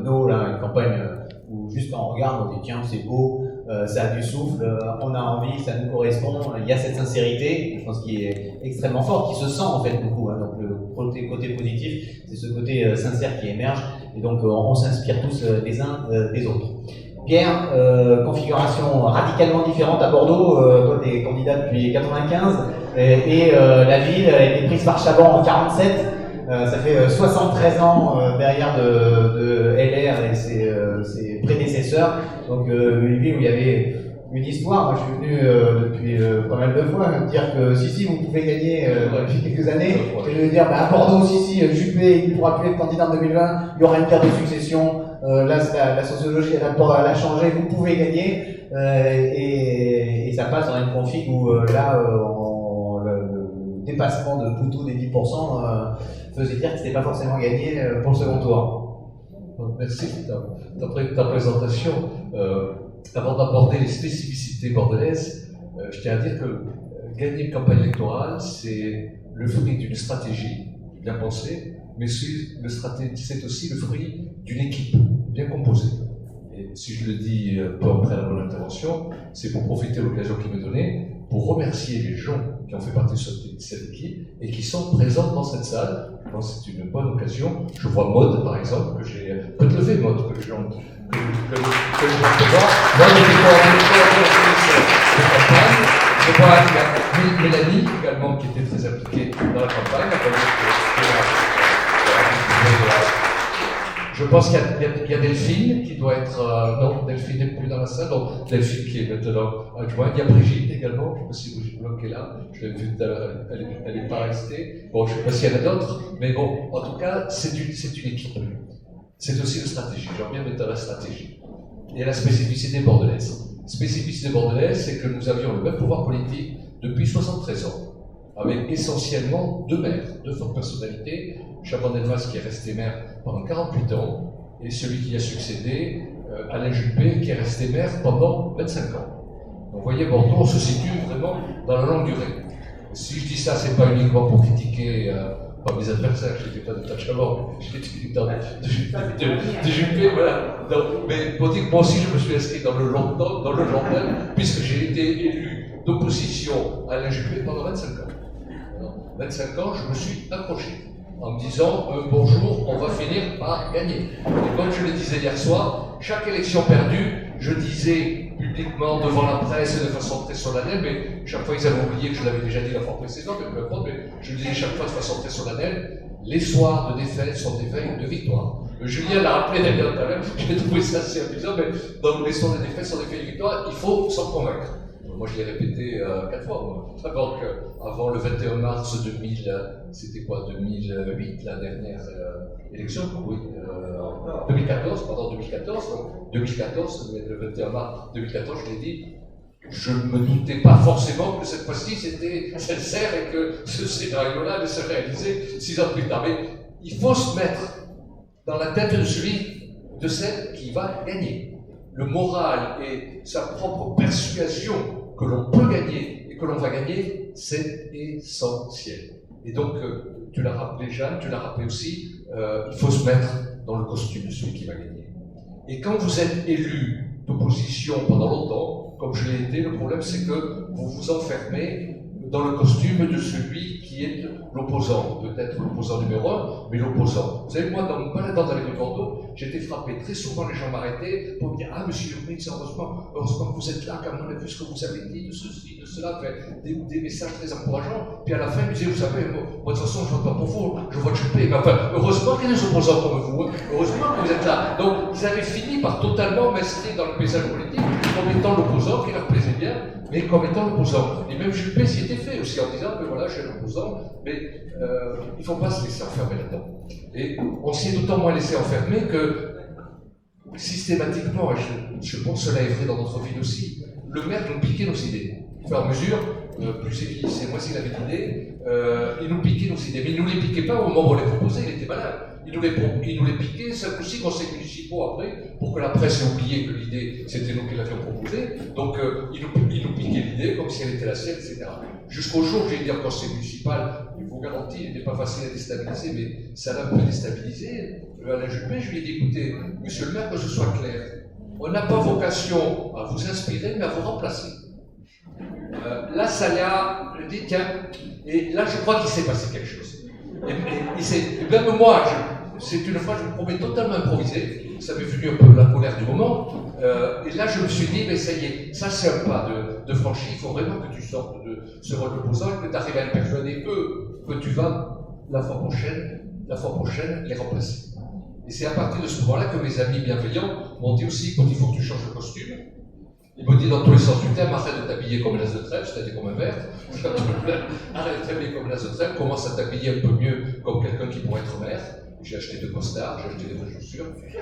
No, là, une campagne où juste quand on regarde, on dit tiens, c'est beau, ça a du souffle, on a envie, ça nous correspond, il y a cette sincérité, je pense, qui est extrêmement forte, qui se sent en fait beaucoup. Hein, donc le côté positif, c'est ce côté sincère qui émerge, et donc on s'inspire tous les uns des autres. Pierre, configuration radicalement différente à Bordeaux, toi tu es candidat depuis 95, et la ville a été prise par Chaban en 47. Ça fait 73 ans derrière de LR et ses prédécesseurs. Donc une ville où il y avait une histoire. Moi, je suis venu depuis pas mal de fois me dire que si, vous pouvez gagner depuis quelques années. Et de dire, à Bordeaux, si, Juppé, il ne pourra plus être candidat en 2020. Il y aura une carte de succession. Là, la sociologie, elle a changé. Vous pouvez gagner. Et ça passe dans une config où le dépassement de Poutou des 10% faisait dire que c'était pas forcément gagné pour le second tour. Merci de ta présentation. Avant d'aborder les spécificités bordelaises, je tiens à dire que gagner une campagne électorale, c'est le fruit d'une stratégie bien pensée, mais c'est aussi le fruit d'une équipe bien composée. Et si je le dis peu après la bonne intervention, c'est pour profiter de l'occasion qui m'est donnée, pour remercier les gens qui ont fait partie de cette équipe et qui sont présents dans cette salle. Je pense que c'est une bonne occasion. Je vois Maud, par exemple, que j'ai... Peut te lever, Maud, que les gens... que je vais voir. Moi, je vois Mélanie, également, qui était très impliquée dans la campagne. Je pense qu'il y a Delphine qui doit être... non, Delphine n'est plus dans la salle, donc Delphine qui est maintenant adjointe. Il y a Brigitte également, je ne sais pas si Brigitte Bloch est là, je l'ai vue tout à l'heure, elle n'est pas restée. Bon, je ne sais pas s'il y en a d'autres, mais bon, en tout cas, c'est une équipe. C'est aussi une stratégie, j'en reviens maintenant à la stratégie. Et la spécificité bordelaise. La spécificité bordelaise, c'est que nous avions le même pouvoir politique depuis 73 ans, avec essentiellement deux maires, deux fortes personnalités, Chaban-Delmas qui est resté maire pendant 48 ans, et celui qui a succédé, Alain Juppé, qui est resté maire pendant 25 ans. Donc vous voyez, Bordeaux, on se situe vraiment dans la longue durée. Et si je dis ça, c'est pas uniquement pour critiquer pas mes adversaires, je n'étais pas de Chaban, j'étais de Juppé, voilà. Donc, mais pour dire que moi aussi, je me suis inscrit dans le long terme, puisque j'ai été élu d'opposition à Alain Juppé pendant 25 ans. Alors, 25 ans, je me suis accroché en me disant bonjour, on va finir par gagner. Et comme je le disais hier soir, chaque élection perdue, je disais publiquement devant la presse de façon très solennelle, mais chaque fois ils avaient oublié que je l'avais déjà dit la fois précédente, mais peu importe, mais je le disais chaque fois de façon très solennelle, les soirs de défaite sont des veilles de victoire. Julien l'a rappelé d'ailleurs tout à l'heure, j'ai trouvé ça assez amusant, mais dans les soirs de défaite sont des veilles de victoire, il faut s'en convaincre. Moi, je l'ai répété 4 fois. Moi. Avant le 21 mars 2000, c'était quoi 2008, la dernière élection oui, 2014, pardon, 2014. Donc, 2014, le 21 mars 2014, je l'ai dit, je ne me doutais pas forcément que cette fois-ci c'était sincère et que ce scénario-là allait se réaliser 6 ans plus tard. Mais il faut se mettre dans la tête de celui, de celle qui va gagner. Le moral et sa propre persuasion que l'on peut gagner et que l'on va gagner, c'est essentiel. Et donc, tu l'as rappelé, Jeanne, tu l'as rappelé aussi, il faut se mettre dans le costume de celui qui va gagner. Et quand vous êtes élu d'opposition pendant longtemps, comme je l'ai été, le problème c'est que vous vous enfermez dans le costume de celui qui est l'opposant, peut-être l'opposant numéro 1, mais l'opposant. Vous savez, moi, dans mon baladant dans les rues de Bordeaux, j'ai été frappé. Très souvent, les gens m'arrêtaient pour me dire « Ah, monsieur Urmix, heureusement que vous êtes là, car on a vu ce que vous avez dit, de ceci, de cela, des messages très encourageants. » Puis à la fin, ils me disaient « Vous savez, moi, de toute façon, je ne vote pas pour vous, je vote Juppé. » Mais enfin, heureusement qu'il y a des opposants comme vous, hein. Heureusement que vous êtes là. Donc, ils avaient fini par totalement m'inscrire dans le paysage politique comme étant l'opposant qui leur plaisait bien, mais comme étant l'opposant. Et même Juppé s'y était fait aussi en disant « Mais voilà, je suis l'opposant, mais il ne faut pas se laisser enfermer là-dedans. » Et on s'y est d'autant moins laissé enfermer que systématiquement, et je pense que cela est vrai dans notre ville aussi, le maire nous piquait nos idées. Au fur et à mesure, plus c'est moi s'il avait d'idées, il nous piquait nos idées. Mais il ne nous les piquait pas au moment où on les proposait, il était malin. Il nous les piquait 5 ou 6 conseils municipaux après, pour que la presse ait oublié que l'idée, c'était nous qui l'avions proposée. Donc, il nous piquait l'idée comme si elle était la sienne, etc. Jusqu'au jour où j'ai dit en conseil municipal, il vous garantit, il n'est pas facile à déstabiliser, mais ça l'a un peu déstabilisé. Alain Juppé, je lui ai dit, écoutez, monsieur le maire, que ce soit clair, On n'a pas vocation à vous inspirer, mais à vous remplacer. Là, ça l'a dit, tiens, et là, je crois qu'il s'est passé quelque chose. Et même moi, c'est une phrase, je me promets, totalement improvisée. Ça m'est venu un peu la colère du moment. Et là, je me suis dit, mais ça y est, ça c'est un pas de franchi. Il faut vraiment que tu sortes de ce rôle d'opposant et que tu arrives à persuader eux que tu vas, la fois prochaine, les remplacer. Et c'est à partir de ce moment-là que mes amis bienveillants m'ont dit aussi, quand il faut que tu changes de costume, ils m'ont dit dans tous les sens du terme, arrête de t'habiller comme l'as de trêve, c'est-à-dire comme un verre, arrête de t'habiller comme l'as de trêve, commence à t'habiller un peu mieux comme quelqu'un qui pourrait être maire. J'ai acheté 2 costards, j'ai acheté des vraies chaussures, j'ai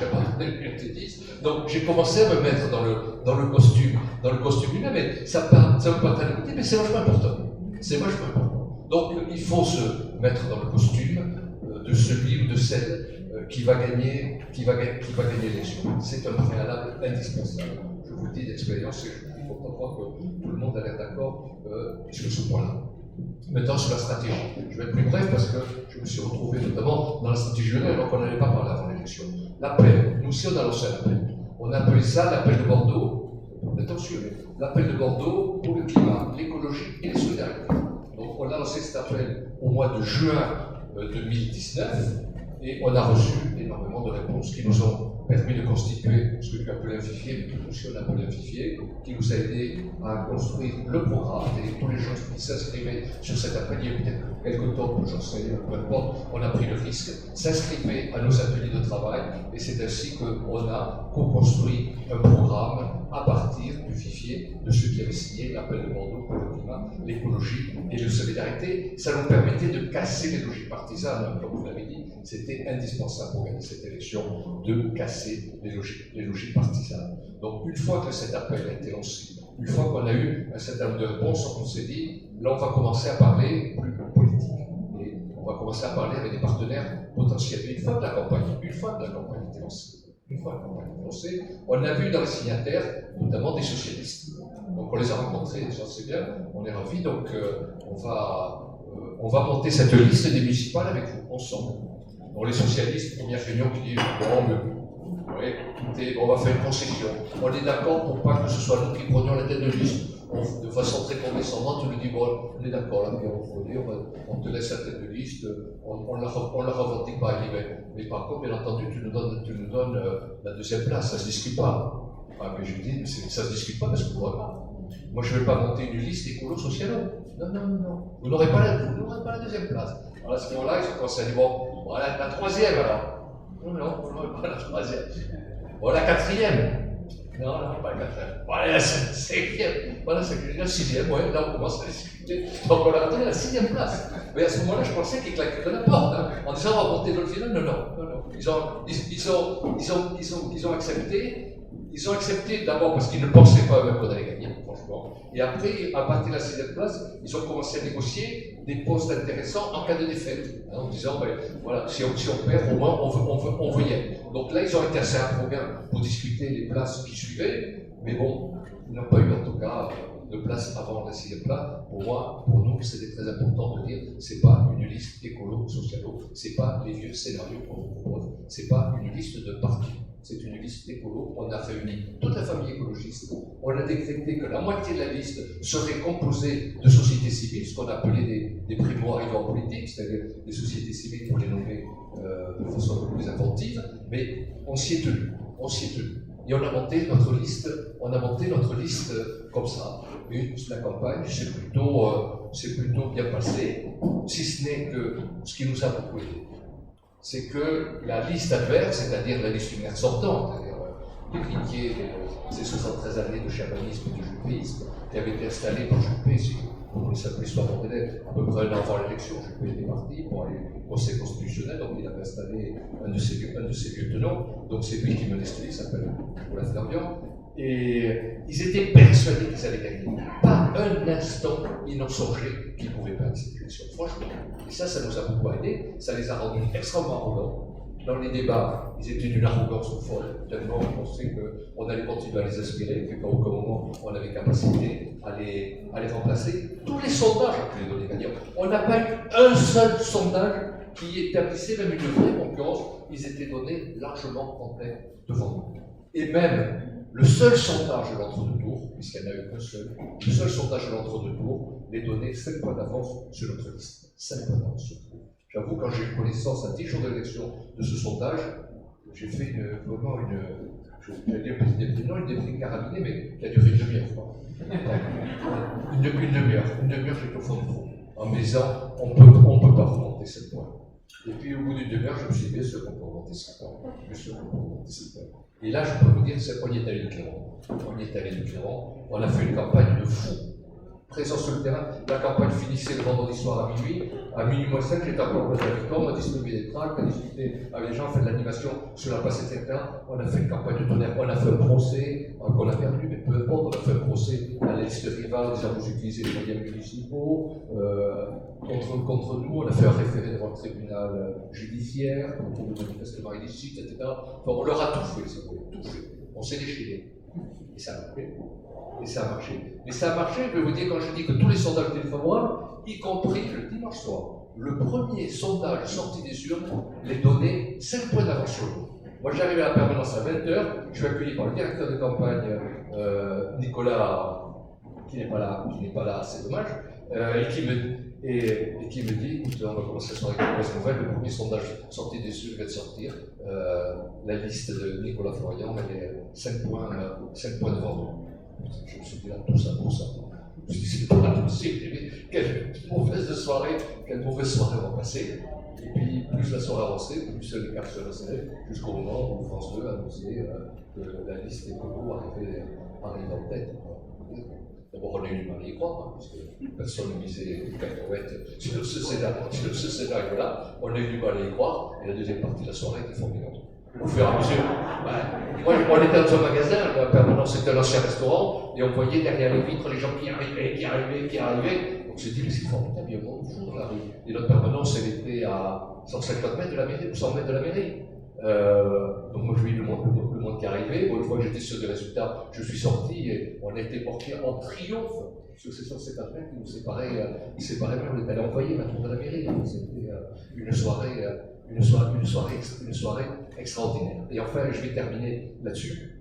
abandonné le tennis. Donc j'ai commencé à me mettre dans le costume lui-même, mais ça veut pas t'allumer, mais c'est vachement important. C'est vachement important. Donc il faut se mettre dans le costume de celui ou de celle qui va gagner l'élection. C'est un préalable indispensable. Je vous le dis d'expérience, et il faut comprendre que tout le monde a l'air d'accord sur ce point-là. Maintenant, sur la stratégie. Je vais être plus bref parce que je me suis retrouvé notamment dans la stratégie lyonnaise, alors qu'on n'allait pas parler avant l'élection. L'appel. Nous aussi, on a lancé un appel. On a appelé ça l'appel de Bordeaux. Attention, l'appel de Bordeaux pour le climat, l'écologie et les solidarités. Donc, on a lancé cet appel au mois de juin 2019 et on a reçu énormément de réponses qui nous ont permis de constituer ce que tu appelles un fichier, mais tout aussi on appelle un fichier, qui nous a aidé à construire le programme. Et tous les gens qui s'inscrivaient sur cet atelier, peut-être quelques temps, j'en sais, peu importe, on a pris le risque, s'inscrivaient à nos ateliers de travail, et c'est ainsi qu'on a co-construit un programme à partir du fichier de ceux qui avaient signé l'appel de Bordeaux pour le climat, l'écologie et la solidarité. Ça nous permettait de casser les logiques partisanes, comme vous l'avez dit, c'était indispensable pour gagner cette élection, de casser les logiques partisanes. Donc une fois que cet appel a été lancé, une fois qu'on a eu un certain nombre de réponses, on s'est dit, là on va commencer à parler plus politique. Et on va commencer à parler avec des partenaires potentiels. Et une fois que la campagne était lancée, on a vu dans les signataires, notamment des socialistes. Donc on les a rencontrés, j'en sais bien, on est ravis, donc on va monter cette liste des municipales avec vous, ensemble. Donc les socialistes, première réunion qui dit, écoutez, on va faire une concession. On est d'accord pour pas que ce soit nous qui prenions la tête de liste. De façon très condescendante, on lui dit, bon, on est d'accord, là, on te laisse la tête de liste, on la revendique pas. Il dit, mais par contre, bien entendu, tu nous donnes la deuxième place, ça se discute pas. Ah, mais je lui dis, ça se discute pas parce que vous n'aurez pas. Moi, je ne vais pas monter une liste écolo-socialo. Non. Vous n'aurez pas la deuxième place. Alors à ce moment-là, ils ont commencé à dire, bon, voilà, la troisième alors. Non, vous n'aurez pas la troisième. Bon, la quatrième. Non, pas la quatrième. Voilà, la cinquième. Voilà, la sixième, ouais, là on commence à discuter. Donc on a retenu la 6e place. Mais à ce moment-là, je pensais qu'ils claquaient de la porte, en disant on va monter dans le final. Non. Ils ont accepté. Ils ont accepté d'abord parce qu'ils ne pensaient pas eux-mêmes qu'on allait gagner, franchement. Et après, à partir de la 6e place, ils ont commencé à négocier des postes intéressants en cas de défaite. En disant, voilà, si on perd, au moins on veut y aller. Donc là, ils ont été assez arrogants pour discuter les places qui suivaient. Mais bon, ils n'ont pas eu en tout cas de place avant la 6e place. Pour nous, c'était très important de dire, c'est pas une liste écolo-socialo, c'est pas les vieux scénarios qu'on vous propose, c'est pas une liste de partis. C'est une liste écolo. On a réuni toute la famille écologiste. On a décrété que la moitié de la liste serait composée de sociétés civiles, ce qu'on appelait des primo-arrivants politiques, c'est-à-dire des sociétés civiles pour les nommer de façon un peu plus inventive, mais on s'y est tenu. Et on a monté notre liste comme ça. Et la campagne s'est plutôt bien passée, si ce n'est que ce qui nous a beaucoup aidé, c'est que la liste adverse, c'est-à-dire la liste du maire sortant, c'est-à-dire l'héritier de ces 73 années de chamanisme et de juppéisme, qui avait été installé par Juppé, si vous connaissez un peu l'histoire bordelaise, à peu près un an avant l'élection, Juppé était parti pour aller au Conseil constitutionnel, donc il avait installé un de ses lieutenants, donc c'est lui qui menait cette liste, s'appelle Olaf Darbian, et ils étaient persuadés qu'ils allaient gagner. Pas un instant, ils n'ont songé qu'ils pouvaient perdre cette élection, franchement. Et ça nous a beaucoup aidé, ça les a rendus extrêmement arrogants. Dans les débats, ils étaient d'une arrogance folle, tellement on pensait qu'on allait continuer à les aspirer, et qu'à aucun moment on avait capacité à les remplacer. Tous les sondages ont pu les donner gagnants. On n'a pas eu un seul sondage qui établissait même une vraie concurrence. Ils étaient donnés largement en tête devant nous. Et même le seul sondage de l'entre-deux tours, puisqu'il n'y en a eu qu'un seul, le seul sondage de l'entre-deux tours, les données 5 points d'avance sur notre liste. 5 points d'avance sur notre liste. J'avoue, quand j'ai eu connaissance à 10 jours de l'élection de ce sondage, j'ai fait vraiment j'allais dire une déprime carabinée, mais qui a duré une demi-heure. Une demi-heure, j'étais au fond du trou, en me disant, on peut pas remonter 7 points. Et puis au bout d'une demi-heure, je me suis dit, bien sûr qu'on peut remonter 7 points. Bien sûr qu'on peut remonter 7 points. Et là, je peux vous dire, on y est allé de Clément. On y est allé de Clément. On a fait une campagne de fou. Présent sur le terrain. La campagne finissait le vendredi soir à minuit. À minuit moins 5, j'étais encore au Place de la Victoire. On a distribué des tracts, on a discuté avec les gens, on a fait de l'animation sur la place, etc. On a fait une campagne de tonnerre. On a fait un procès, qu'on a perdu, mais peu importe. On a fait un procès à la liste rivale en disant vous utilisez les moyens municipaux. Contre nous, on a fait un référé devant le tribunal judiciaire pour le manifestement illicite, etc. Enfin, on leur a tout fait, si vous voulez, tout fait. On s'est déchiré. Et ça a marché. Et ça a marché. Mais ça a marché, je vais vous dire, quand je dis que tous les sondages étaient favorables, y compris le dimanche soir. Le premier sondage sorti des urnes les donnait 5 points d'avance sur nous. Moi, j'arrive à la permanence à 20h, je suis accueilli par le directeur de campagne, Nicolas, qui n'est pas là, c'est dommage, et qui me dit, écoute, on va commencer la soirée avec une mauvaise nouvelle, le premier sondage sorti des urnes vient de sortir, la liste de Nicolas Florian, elle est 5 points devant nous. Je me suis dit là, tout ça. Je me suis dit, c'est pas possible, quelle mauvaise soirée on va passer. Et puis, plus la soirée avançait, plus les cartes se resserraient, jusqu'au moment où France 2 annonçait que la liste écolo arrivait en tête. D'abord, on a eu du mal à y croire, puisque personne ne misait une cacahuète sur ce scénario-là. On a eu du mal à y croire, et la deuxième partie de la soirée était formidable. Au fur et à mesure, moi, on était dans un magasin, la permanence c'était un ancien restaurant, et on voyait derrière les vitres les gens qui arrivaient. On s'est dit, mais c'est formidable, il y a un monde fou dans la rue. Et notre permanence, elle était à 150 mètres de la mairie, ou 100 mètres de la mairie. Donc moi, je vis le monde qui arrivait. Bon, une fois que j'étais sûr des résultats, je suis sorti et on a été porté en triomphe sur ces 150 mètres qui nous séparaient. Ils séparaient, mais on est allé envoyer la tour de la mairie. C'était une soirée extraordinaire. Et enfin, je vais terminer là-dessus.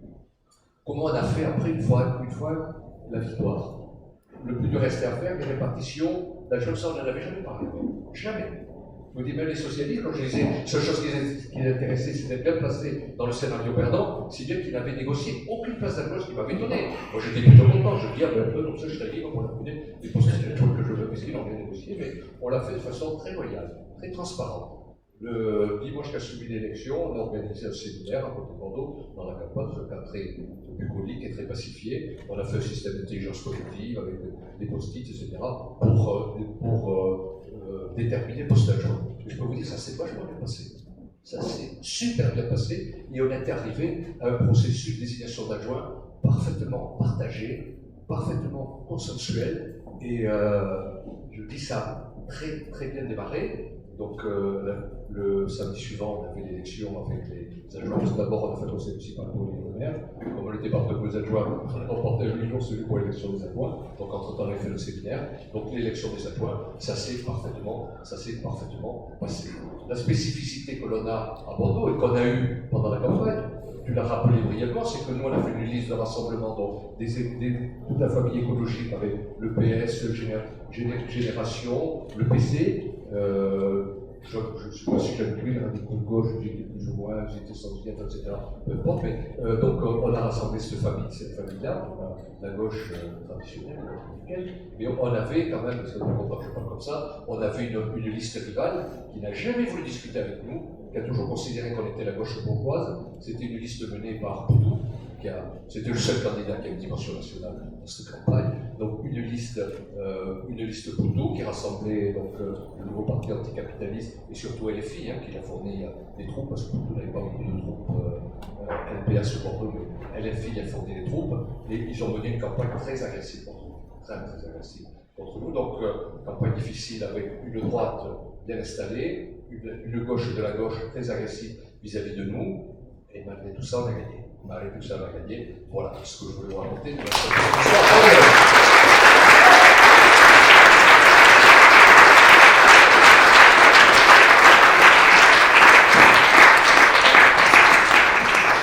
Comment on a fait après, une fois la victoire? Le plus dur restait à faire, les répartitions, la Johnson, on n'en avait jamais parlé. Jamais. Je vous dis, même les socialistes, quand je disais, la seule chose qui les intéressait, c'était bien placé dans le scénario perdant, si bien qu'ils n'avaient négocié aucune place à gauche qu'ils m'avaient donnée. Moi, j'étais plutôt content. Je dis, un peu comme ça, je t'ai dit, on a donné des postes que je veux, puisqu'ils ont bien négocié, mais on l'a fait de façon très loyale, très transparente. Le dimanche qu'a suivi l'élection, on a organisé un séminaire à côté de Bordeaux, dans la campagne, sur un cas très bucolique et très pacifié. On a fait un système d'intelligence collective avec des post-it, etc., pour déterminer le poste adjoint. Et je peux vous dire, ça s'est vachement bien passé. Ça s'est super bien passé, et on était arrivé à un processus de désignation d'adjoint parfaitement partagé, parfaitement consensuel, et je dis ça très, très bien démarré. Donc, le samedi suivant, on avait l'élection avec les adjoints. D'abord, on a fait le conseil municipal pour les maires. Comme on était parti pour les adjoints, on a remporté un million celui pour l'élection des adjoints. Donc, entre-temps, on a fait le séminaire. Donc, l'élection des adjoints, ça s'est parfaitement passé. La spécificité que l'on a à Bordeaux et qu'on a eue pendant la campagne, tu l'as rappelé brièvement, c'est que nous, on a fait une liste de rassemblement donc toute la famille écologique avec le PS, Génération, le PC. Je ne sais pas si j'inclus les radicaux de gauche, j'étais plus ou moins, j'étais centriste, etc. Peu importe, mais donc on a rassemblé cette famille-là, la gauche traditionnelle, républicaine, mais on avait quand même, parce que longtemps que je parle comme ça, on avait une liste rivale qui n'a jamais voulu discuter avec nous, qui a toujours considéré qu'on était la gauche bourgeoise. C'était une liste menée par Poudou, c'était le seul candidat qui a une dimension nationale dans cette campagne. Donc une liste Poudou qui rassemblait donc, le nouveau parti anticapitaliste et surtout LFI, qui l'a fourni des troupes, parce que Poudou n'avait pas beaucoup de troupes LPA sur Bordeaux, mais LFI a fourni des troupes, et ils ont mené une campagne très agressive contre nous. Très agressive contre nous. Donc campagne difficile avec une droite bien installée, une gauche de la gauche très agressive vis-à-vis de nous, et malgré tout ça, on a gagné. Malgré tout ça, on a gagné. Voilà ce que je voulais vous raconter.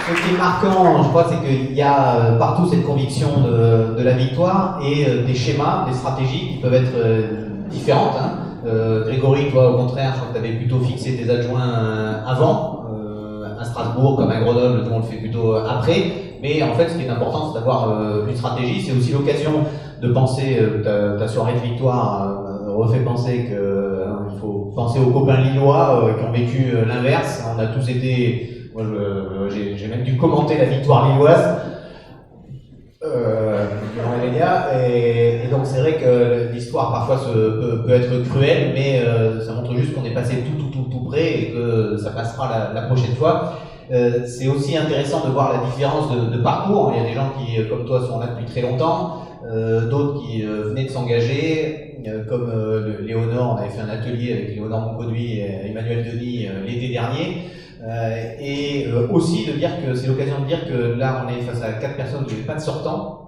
Ce qui est marquant, je crois, c'est qu'il y a partout cette conviction de la victoire et des schémas, des stratégies qui peuvent être différentes. Hein. Grégory, toi, au contraire, je crois que tu avais plutôt fixé tes adjoints avant, à Strasbourg comme à Grenoble, nous on le fait plutôt après. Mais en fait, ce qui est important, c'est d'avoir une stratégie. C'est aussi l'occasion de penser, ta soirée de victoire refait penser que il faut penser aux copains lillois qui ont vécu l'inverse. On a tous été... Moi, j'ai même dû commenter la victoire lilloise. Et donc c'est vrai que l'histoire parfois peut être cruelle, mais ça montre juste qu'on est passé tout près et que ça passera la prochaine fois. C'est aussi intéressant de voir la différence de parcours. Il y a des gens qui, comme toi, sont là depuis très longtemps, d'autres qui venaient de s'engager, comme Léonore. On avait fait un atelier avec Léonore Moncoduit et Emmanuel Denis l'été dernier. Et aussi de dire que c'est l'occasion de dire que là on est face à 4 personnes qui n'avaient pas de sortant.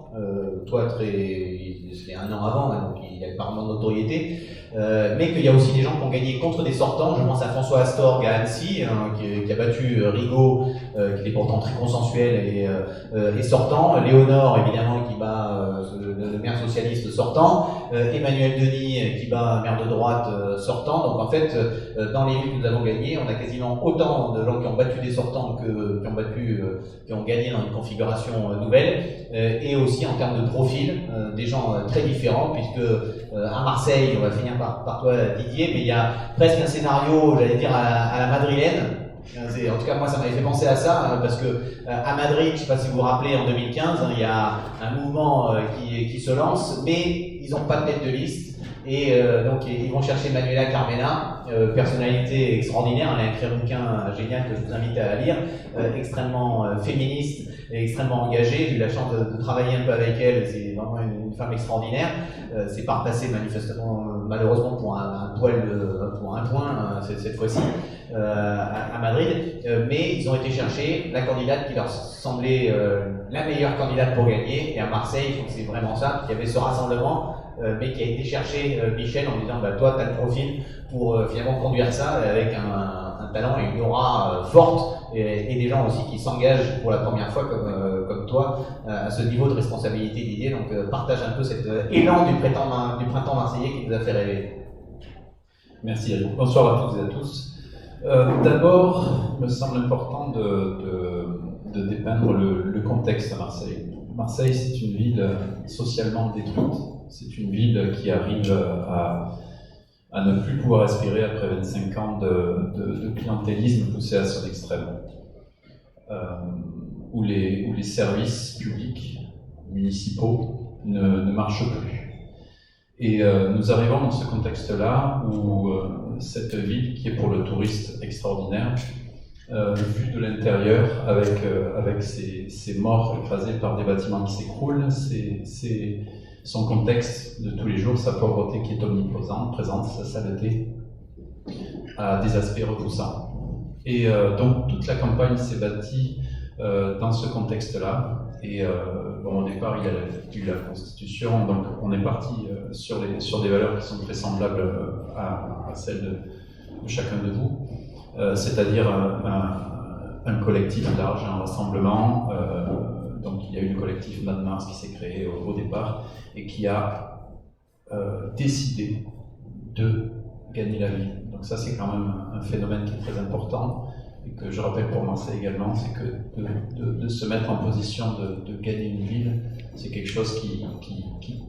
Toi, c'était un an avant, hein, donc il n'y avait pas vraiment de notoriété, mais qu'il y a aussi des gens qui ont gagné contre des sortants. Je pense à François Astorg à Annecy, hein, qui a battu Rigaud, qui était pourtant très consensuel et sortant. Léonore, évidemment, qui bat le maire socialiste sortant. Emmanuel Denis, qui bat maire de droite sortant. Donc en fait, dans les villes que nous avons gagnées, on a quasiment autant de gens qui ont battu des sortants que qui ont gagné dans une configuration nouvelle. Et aussi en termes de profil, des gens très différents, puisque à Marseille, on va finir par toi Didier, mais il y a presque un scénario, j'allais dire, à la madrilène. En tout cas, moi, ça m'avait fait penser à ça, parce que à Madrid, je ne sais pas si vous vous rappelez, en 2015, il y a un mouvement qui se lance, mais ils n'ont pas de tête de liste. Et donc ils vont chercher Manuela Carmena, personnalité extraordinaire. Elle a écrit un bouquin génial que je vous invite à lire, extrêmement féministe et extrêmement engagée. J'ai eu la chance de travailler un peu avec elle. C'est vraiment une femme extraordinaire. C'est pas repassé manifestement, malheureusement pour un point cette fois-ci à Madrid. Mais ils ont été chercher la candidate qui leur semblait la meilleure candidate pour gagner. Et à Marseille, je trouve que c'est vraiment ça. Il y avait ce rassemblement. Mais qui a été chercher Michel en disant toi tu as le profil pour finalement conduire ça avec un talent et une aura forte et des gens aussi qui s'engagent pour la première fois comme toi à ce niveau de responsabilité Didier. Donc partage un peu cet élan du printemps marseillais qui nous a fait rêver. Merci Eric. Bonsoir à toutes et à tous. D'abord, il me semble important de dépeindre le contexte à Marseille. Marseille, c'est une ville socialement détruite. C'est une ville qui arrive à ne plus pouvoir respirer après 25 ans de clientélisme poussé à son extrême, où les services publics, municipaux, ne marchent plus. Et nous arrivons dans ce contexte-là où cette ville, qui est pour le touriste extraordinaire, vue de l'intérieur, avec ses morts écrasés par des bâtiments qui s'écroulent, son contexte de tous les jours, sa pauvreté qui est omniprésente, sa saleté, a des aspects repoussants. Et donc toute la campagne s'est bâtie dans ce contexte-là. Et au départ, il y a eu la Constitution, donc on est parti sur des valeurs qui sont très semblables à celles de chacun de vous, c'est-à-dire un collectif large, un rassemblement. Donc il y a eu le collectif Mad Mars qui s'est créé au départ et qui a décidé de gagner la ville. Donc ça c'est quand même un phénomène qui est très important et que je rappelle pour Marseille également, c'est que de se mettre en position de gagner une ville, c'est quelque chose qui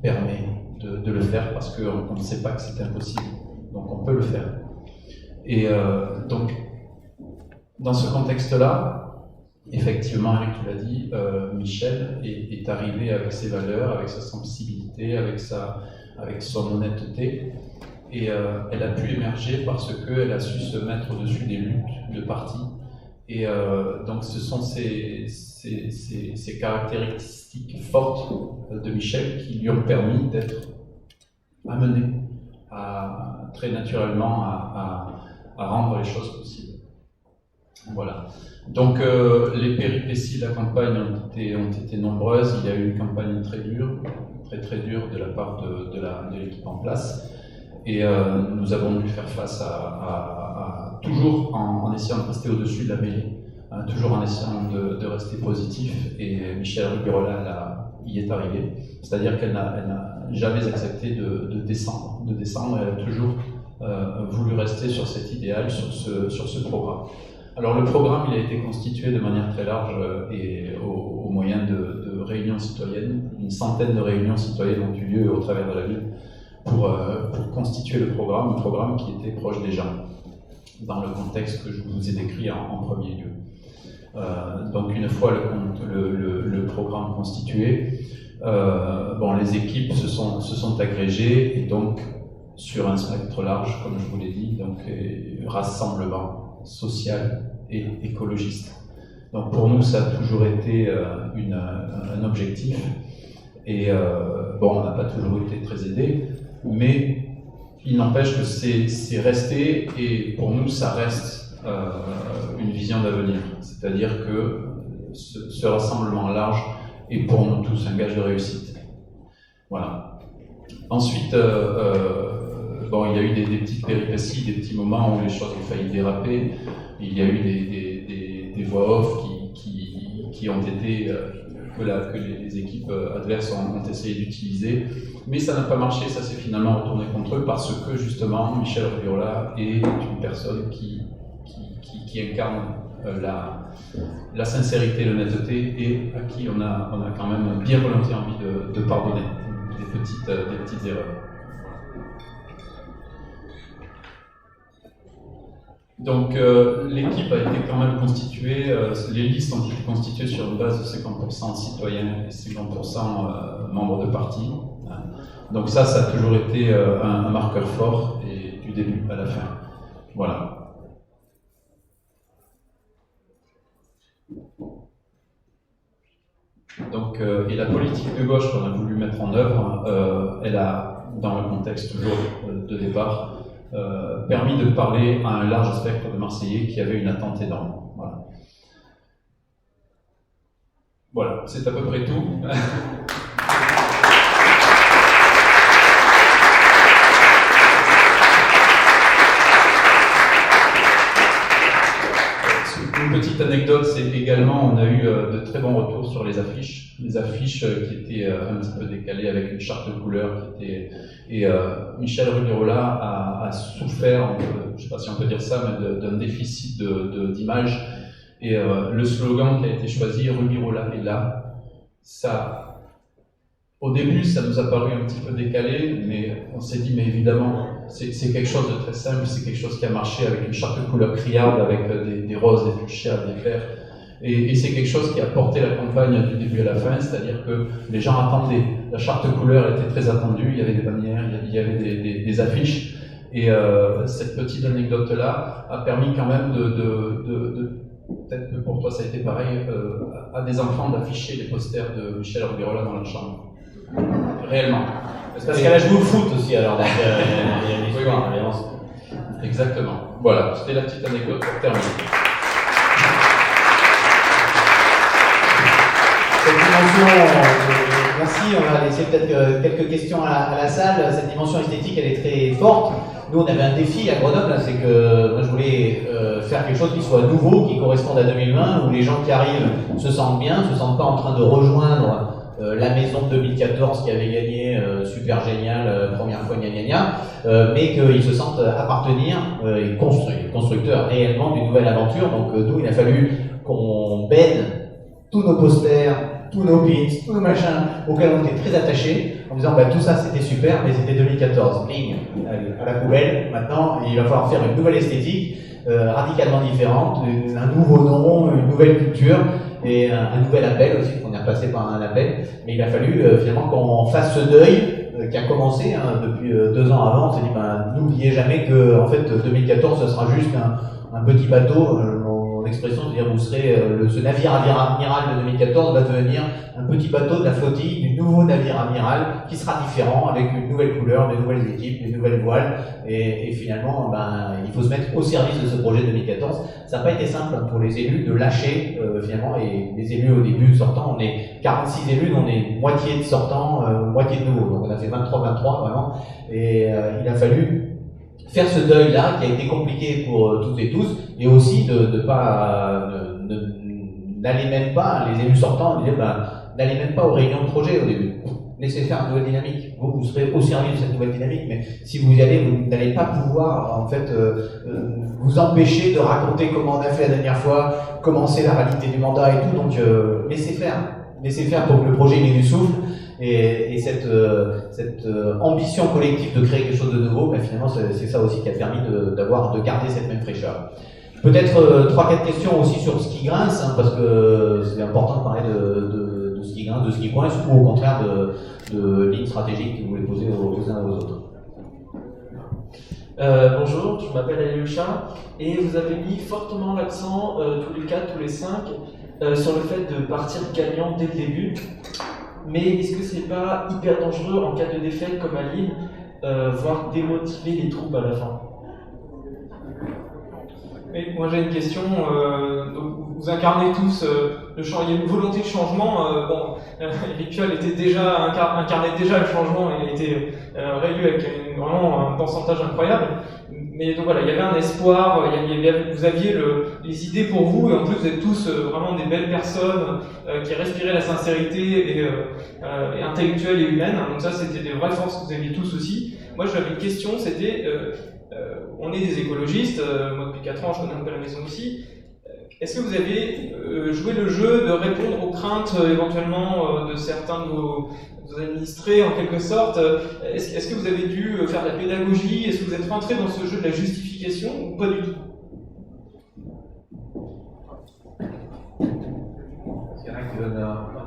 permet de le faire parce qu'on ne sait pas que c'est impossible, donc on peut le faire. Et donc dans ce contexte-là, effectivement, Eric, tu l'as dit, Michel est arrivé avec ses valeurs, avec sa sensibilité, avec son honnêteté, et elle a pu émerger parce qu'elle a su se mettre au-dessus des luttes de parti. Et donc ce sont ces caractéristiques fortes de Michel qui lui ont permis d'être amené très naturellement à rendre les choses possibles. Voilà. Donc les péripéties de la campagne ont été nombreuses. Il y a eu une campagne très dure de la part de l'équipe en place. Et nous avons dû faire face toujours en essayant de rester au-dessus de la mêlée, toujours en essayant de rester positif, et Michèle Rubirola y est arrivée. C'est-à-dire qu'elle n'a jamais accepté de descendre. Elle a toujours voulu rester sur cet idéal, sur ce programme. Alors le programme, il a été constitué de manière très large et au moyen de réunions citoyennes. Une centaine de réunions citoyennes ont eu lieu au travers de la ville pour constituer le programme, un programme qui était proche des gens, dans le contexte que je vous ai décrit en premier lieu. Donc une fois le programme constitué, les équipes se sont agrégées, et donc sur un spectre large, comme je vous l'ai dit, donc rassemblement social et écologiste. Donc pour nous, ça a toujours été un objectif, et on n'a pas toujours été très aidés, mais il n'empêche que c'est resté, et pour nous, ça reste une vision d'avenir. C'est-à-dire que ce rassemblement large est pour nous tous un gage de réussite. Voilà. Ensuite, il y a eu des petites péripéties, des petits moments où les choses ont failli déraper. Il y a eu des voix off qui ont été que les équipes adverses ont essayé d'utiliser, mais ça n'a pas marché. Ça s'est finalement retourné contre eux parce que justement Michèle Rubirola est une personne qui incarne la sincérité, l'honnêteté, et à qui on a quand même bien volontiers envie de pardonner des petites erreurs. Donc l'équipe a été quand même constituée, les listes ont été constituées sur une base de 50% citoyens et 50% membres de parti. Donc ça a toujours été un marqueur fort, et du début à la fin. Voilà. Donc, et la politique de gauche qu'on a voulu mettre en œuvre, elle a, dans le contexte toujours de départ, permis de parler à un large spectre de Marseillais qui avaient une attente énorme. Voilà, c'est à peu près tout. Une petite anecdote, c'est également, on a eu de très bons retours sur les affiches qui étaient un petit peu décalées avec une charte de couleurs et Michèle Rubirola a souffert, je ne sais pas si on peut dire ça, mais d'un déficit d'image, et le slogan qui a été choisi, Rubirola est là, ça, au début ça nous a paru un petit peu décalé, mais on s'est dit, mais évidemment, c'est quelque chose de très simple, c'est quelque chose qui a marché avec une charte de couleur criarde, avec des roses, des fuchsias, des verts. Et c'est quelque chose qui a porté la campagne du début à la fin, c'est-à-dire que les gens attendaient. La charte de couleur était très attendue, il y avait des bannières, il y avait des affiches. Et cette petite anecdote-là a permis quand même peut-être que pour toi ça a été pareil, à des enfants d'afficher les posters de Michèle Rubirola dans leur chambre. Réellement. Parce qu'elle a joué au foot aussi, alors. Il y a une histoire, exactement. Voilà, c'était la petite anecdote pour terminer. Cette dimension, merci, on va laisser peut-être quelques questions à la salle. Cette dimension esthétique, elle est très forte. Nous, on avait un défi à Grenoble, c'est que moi je voulais faire quelque chose qui soit nouveau, qui corresponde à 2020, où les gens qui arrivent se sentent bien, se sentent pas en train de rejoindre la maison de 2014 qui avait gagné, super génial, première fois gna gna gna, mais qu'ils se sentent appartenir et constructeurs réellement d'une nouvelle aventure. Donc d'où il a fallu qu'on baigne tous nos posters, tous nos pins, tous nos machins auxquels on était très attachés, en disant tout ça c'était super, mais c'était 2014, bing, à la poubelle. Maintenant il va falloir faire une nouvelle esthétique radicalement différente, un nouveau nom, une nouvelle culture, et un nouvel appel aussi, qu'on est repassé par un appel, mais il a fallu finalement qu'on fasse ce deuil qui a commencé depuis 2 ans avant. On s'est dit, n'oubliez jamais que en fait 2014 ce sera juste un petit bateau, mon expression, c'est-à-dire vous serez ce navire amiral de 2014 va devenir un petit bateau de la flottille du nouveau navire amiral qui sera différent, avec une nouvelle couleur, de nouvelles équipes, de nouvelles voiles, et finalement il faut se mettre au service de ce projet 2014. Ça n'a pas été simple pour les élus de lâcher finalement, et les élus au début sortants, on est 46 élus, on est moitié de sortants, moitié de nouveaux, donc on a fait 23 vraiment, et il a fallu faire ce deuil-là qui a été compliqué pour toutes et tous, et aussi de pas n'allez même pas, les élus sortants disaient, n'allez même pas aux réunions de projet au début. Laissez faire une nouvelle dynamique. Vous serez au service de cette nouvelle dynamique, mais si vous y allez, vous n'allez pas pouvoir, en fait, vous empêcher de raconter comment on a fait la dernière fois, comment c'est la réalité du mandat et tout. Donc, laissez faire pour que le projet ait du souffle. Et cette ambition collective de créer quelque chose de nouveau, finalement, c'est ça aussi qui a permis de garder cette même fraîcheur. Peut-être 3-4 questions aussi sur ce qui grince, hein, parce que c'est important de parler de ce qui grince, de ce qui coince, ou au contraire de lignes stratégiques que vous voulez poser aux uns et aux autres. Bonjour, je m'appelle Alyosha, et vous avez mis fortement l'accent, tous les 4, tous les 5, sur le fait de partir gagnant dès le début. Mais est-ce que c'est pas hyper dangereux en cas de défaite comme à Lille, voire démotiver les troupes à la fin? Mais moi j'ai une question, donc vous incarnez tous il y a une volonté de changement, Éric Piolle incarnait déjà le changement, il a été réélu avec vraiment un pourcentage incroyable, mais donc voilà, il y avait un espoir, vous aviez les idées pour vous, et en plus vous êtes tous vraiment des belles personnes qui respiraient la sincérité et intellectuelle et humaine, donc ça c'était des vraies forces que vous aviez tous aussi. Moi j'avais une question, c'était... on est des écologistes, moi depuis 4 ans je connais un peu la maison aussi. Est-ce que vous avez joué le jeu de répondre aux craintes éventuellement de certains de vos administrés en quelque sorte? Est-ce que vous avez dû faire de la pédagogie? Est-ce que vous êtes rentré dans ce jeu de la justification ou pas du tout? Il y en a qui veulent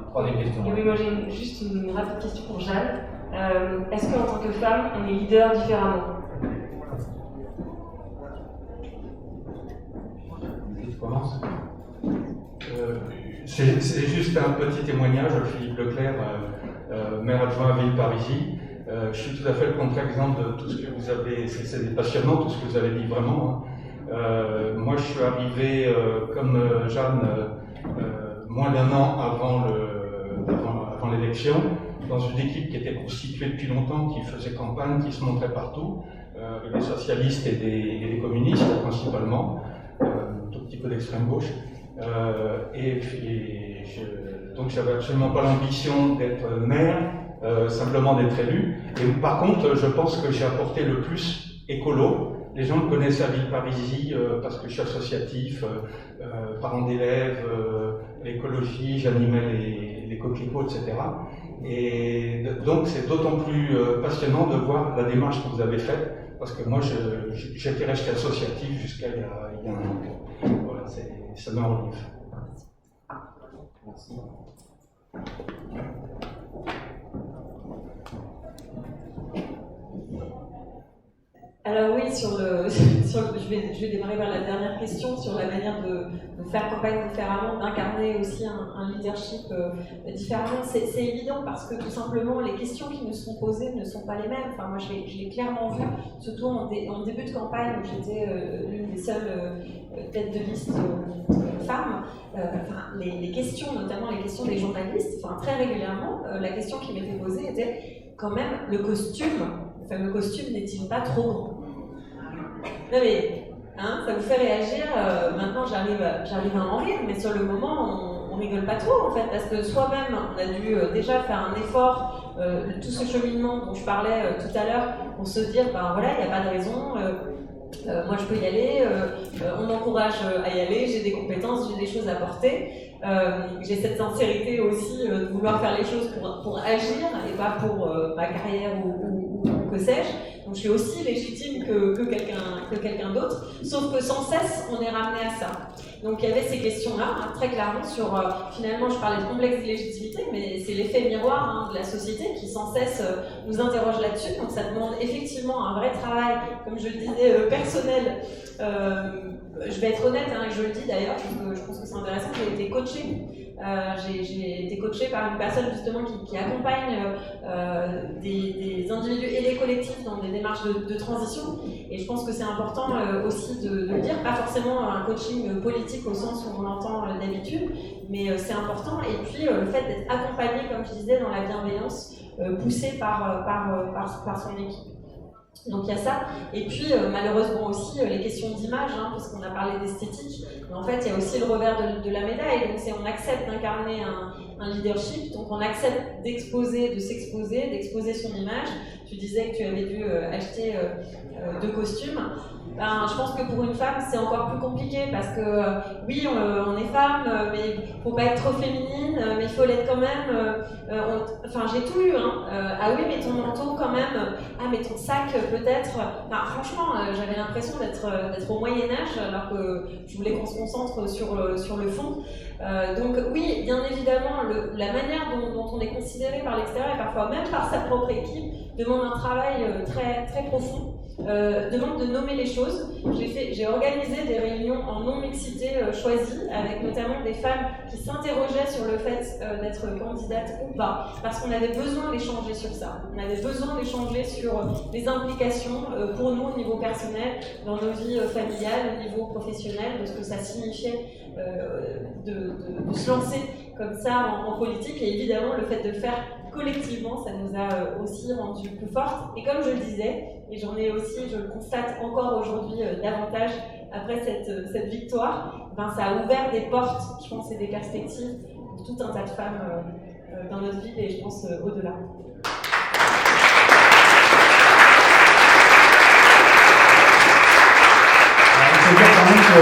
troisième question. Et oui, moi j'ai juste une rapide question pour Jeanne. Est-ce qu'en tant que femme, on est leader différemment? Commence. C'est juste un petit témoignage, Philippe Leclerc, maire adjoint à Villeparisis. Je suis tout à fait le contre-exemple de tout ce que vous avez, c'est passionnant tout ce que vous avez dit vraiment. Moi je suis arrivé comme Jeanne moins d'1 an avant l'élection, dans une équipe qui était constituée depuis longtemps, qui faisait campagne, qui se montrait partout, les socialistes et des communistes principalement. Petit peu d'extrême gauche, donc j'avais absolument pas l'ambition d'être maire, simplement d'être élu. Et par contre, je pense que j'ai apporté le plus écolo. Les gens me connaissent à Villeparisis parce que je suis associatif, parent d'élèves, l'écologie, j'animais les coquelicots, etc. Et donc c'est d'autant plus passionnant de voir la démarche que vous avez faite, parce que moi j'étais resté associatif jusqu'à il y a 1 an. Voilà, ça met en relief. Merci. Alors oui, je vais démarrer par la dernière question sur la manière de faire campagne différemment, d'incarner aussi un leadership différemment. C'est évident parce que tout simplement les questions qui nous sont posées ne sont pas les mêmes. Enfin, moi je l'ai clairement vu, surtout en début de campagne où j'étais l'une des seules têtes de liste femmes. Les questions, notamment les questions des journalistes, très régulièrement, la question qui m'était posée était quand même le fameux costume n'est-il pas trop grand? Non mais, ça vous fait réagir, maintenant j'arrive à en rire, mais sur le moment on rigole pas trop en fait, parce que soi-même on a dû déjà faire un effort, tout ce cheminement dont je parlais tout à l'heure, pour se dire, voilà, il n'y a pas de raison, moi je peux y aller, on m'encourage à y aller, j'ai des compétences, j'ai des choses à porter. J'ai cette sincérité aussi de vouloir faire les choses pour agir et pas pour ma carrière ou que sais-je. Donc je suis aussi légitime que quelqu'un d'autre, sauf que sans cesse on est ramené à ça. Donc il y avait ces questions-là, très clairement, sur finalement je parlais de complexe d'illégitimité, mais c'est l'effet miroir de la société qui sans cesse nous interroge là-dessus. Donc ça demande effectivement un vrai travail, comme je le disais, personnel. Je vais être honnête, et je le dis d'ailleurs, parce que je pense que c'est intéressant, j'ai été coachée. J'ai été coachée par une personne justement qui accompagne des individus et des collectifs dans des démarches de transition. Et je pense que c'est important aussi de le dire, pas forcément un coaching politique au sens où on l'entend d'habitude, mais c'est important. Et puis le fait d'être accompagné, comme je disais, dans la bienveillance, poussé par son équipe. Donc il y a ça, et puis malheureusement aussi les questions d'image, hein, puisqu'on a parlé d'esthétique, mais en fait il y a aussi le revers de la médaille, donc c'est on accepte d'incarner un leadership, donc on accepte d'exposer, de s'exposer, d'exposer son image. Tu disais que tu avais dû acheter 2 costumes. Ben, je pense que pour une femme c'est encore plus compliqué parce que oui on est femme, mais il faut pas être trop féminine, mais il faut l'être quand même. Enfin j'ai tout eu, hein. Ah oui mais ton manteau quand même, ah mais ton sac peut-être. Enfin, franchement j'avais l'impression d'être au Moyen-Âge alors que je voulais qu'on se concentre sur le fond. Donc oui, bien évidemment, la manière dont on est considéré par l'extérieur et parfois même par sa propre équipe demande un travail très, très profond, demande de nommer les choses. J'ai organisé des réunions en non-mixité choisies avec notamment des femmes qui s'interrogeaient sur le fait d'être candidates ou pas, parce qu'on avait besoin d'échanger sur ça. On avait besoin d'échanger sur les implications pour nous au niveau personnel, dans nos vies familiales, au niveau professionnel, de ce que ça signifiait de se lancer comme ça en politique, et évidemment le fait de le faire collectivement, ça nous a aussi rendu plus fortes. Et comme je le disais, et j'en ai aussi, je le constate encore aujourd'hui davantage après cette victoire, ben, ça a ouvert des portes, je pense, et des perspectives pour tout un tas de femmes dans notre ville et je pense au-delà. Il faut dire quand même que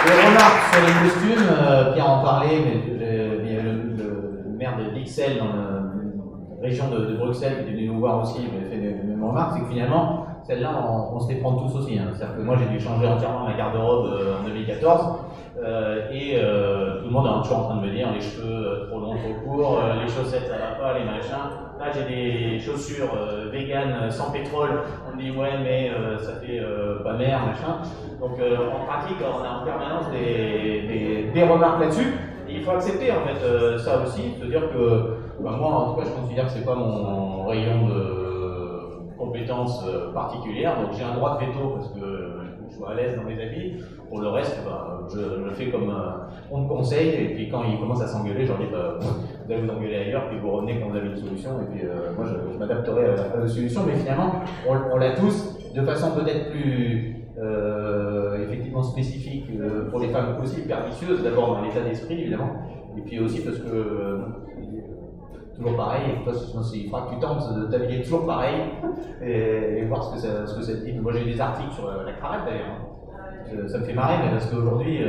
les remarques sur les costumes, Pierre en parlait, mais il y a le maire d'Ixelles dans la région de Bruxelles qui est venu nous voir aussi, il avait fait les mêmes remarques, c'est que finalement, celle-là, on se les prend tous aussi. Hein. C'est-à-dire que moi, j'ai dû changer entièrement ma garde-robe en 2014, et tout le monde est toujours en train de me dire les cheveux trop longs, trop courts, les chaussettes ça va pas, les machins. Là, j'ai des chaussures vegan sans pétrole. On me dit ouais, mais ça fait pas mer, machin. Donc en pratique, on a en permanence des remarques là-dessus. Et il faut accepter en fait ça aussi, se dire que moi, en tout cas, je considère que c'est pas mon rayon de compétences particulières. Donc j'ai un droit de veto parce que je suis à l'aise dans mes habits. Pour le reste, je le fais comme on me conseille. Et puis quand ils commencent à s'engueuler, je leur dis vous allez vous engueuler ailleurs, puis vous revenez quand vous avez une solution. Et puis moi, je m'adapterai à la solution. Mais finalement, on l'a tous de façon peut-être plus effectivement spécifique pour les femmes aussi pernicieuses. D'abord dans l'état d'esprit, évidemment. Et puis aussi parce que toujours pareil, et toi, il faudra que tu tentes de t'habiller toujours pareil et voir ce que ça te dit. Moi, j'ai des articles sur la cravate d'ailleurs. Ça me fait marrer, mais parce qu'aujourd'hui,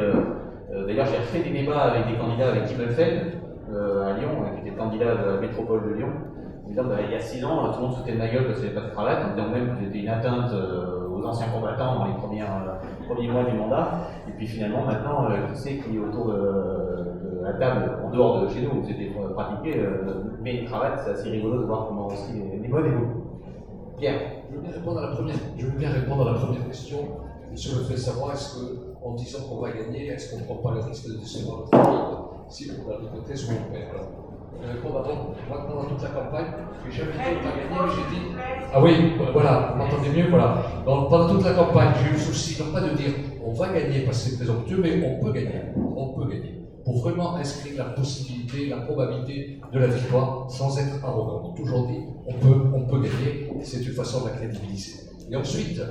d'ailleurs, j'ai refait des débats avec des candidats avec Kimmelfeld à Lyon, qui était candidat de la métropole de Lyon. En disant, il y a 6 ans, tout le monde se foutait de ma gueule parce qu'il n'y avait pas de cravate, en disant même que c'était une atteinte aux anciens combattants dans les premiers mois du mandat. Et puis finalement, maintenant, qui c'est qui autour de la table, en dehors de chez nous, où c'était pratiqué, met une cravate, c'est assez rigolo de voir comment aussi les modes évoluent. Pierre. Je veux bien répondre à la première question sur le fait de savoir est-ce qu'en disant qu'on va gagner, est-ce qu'on ne prend pas le risque de décevoir notre famille si on a l'hypothèse où on perd. Je vais répondre pendant toute la campagne, j'ai jamais dit qu'on va gagner, mais j'ai dit. Ah oui, voilà, vous m'entendez mieux, voilà. Donc, pendant toute la campagne, j'ai eu le souci, non pas de dire on va gagner parce que c'est présomptueux, mais on peut gagner. On peut gagner. Pour vraiment inscrire la possibilité, la probabilité de la victoire sans être arrogant. Toujours dit, on peut gagner, c'est une façon de la crédibiliser. Et ensuite,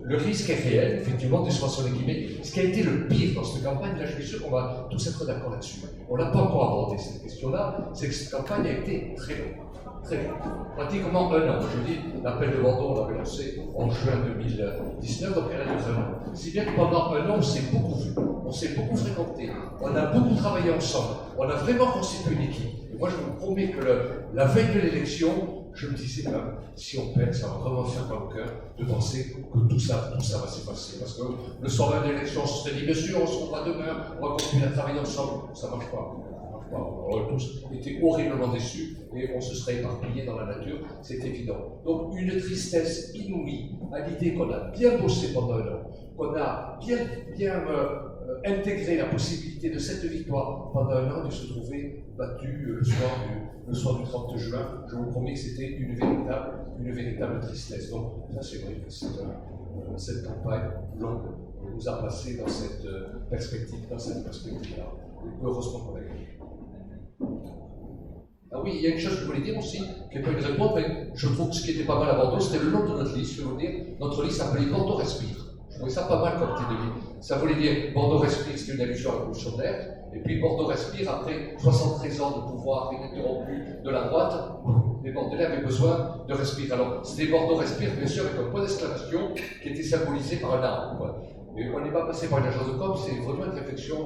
le risque est réel, effectivement, de son équipe. Ce qui a été le pire dans cette campagne, là je suis sûr qu'on va tous être d'accord là-dessus. On n'a pas encore abordé cette question-là, c'est que cette campagne a été très longue. Très longue. Pratiquement 1 an. Je dis, l'appel de Bordeaux, on l'avait lancé en juin 2019, donc elle a duré 1 an. Si bien que pendant 1 an, on s'est beaucoup vu, on s'est beaucoup fréquenté, on a beaucoup travaillé ensemble, on a vraiment constitué une équipe. Et moi, je vous promets que la veille de l'élection, je me disais, si on perd, ça va vraiment faire mal au cœur de penser que tout ça va se passer. Parce que le soir même de l'élection, on se serait dit, bien sûr, on se revoit demain, on va continuer à travailler ensemble. Ça ne marche pas. On aurait tous été horriblement déçus et on se serait éparpillés dans la nature, c'est évident. Donc, une tristesse inouïe à l'idée qu'on a bien bossé pendant 1 an, qu'on a bien intégré la possibilité de cette victoire pendant 1 an de se trouver battu le soir du 30 juin. Je vous promets que c'était une véritable tristesse. Donc, ça, c'est vrai que cette campagne longue nous a placés dans cette perspective-là. Et heureusement qu'on a gagné. Ah oui, il y a une chose que je voulais dire aussi, qui n'est pas une réponse, mais je trouve que ce qui était pas mal à Bordeaux, c'était le nom de notre liste. Je vais vous dire, notre liste s'appelait Bordeaux Respire. Je trouvais ça pas mal comme titre de vie. Ça voulait dire Bordeaux Respire, c'était une allusion à la révolution d'air. Et puis Bordeaux Respire, après 73 ans de pouvoir ininterrompu de la droite, les Bordelais avaient besoin de respirer. Alors, c'était Bordeaux Respire, bien sûr, avec un point d'exclamation qui était symbolisé par un arbre. Et on n'est pas passé par une agence de com, c'est vraiment une réflexion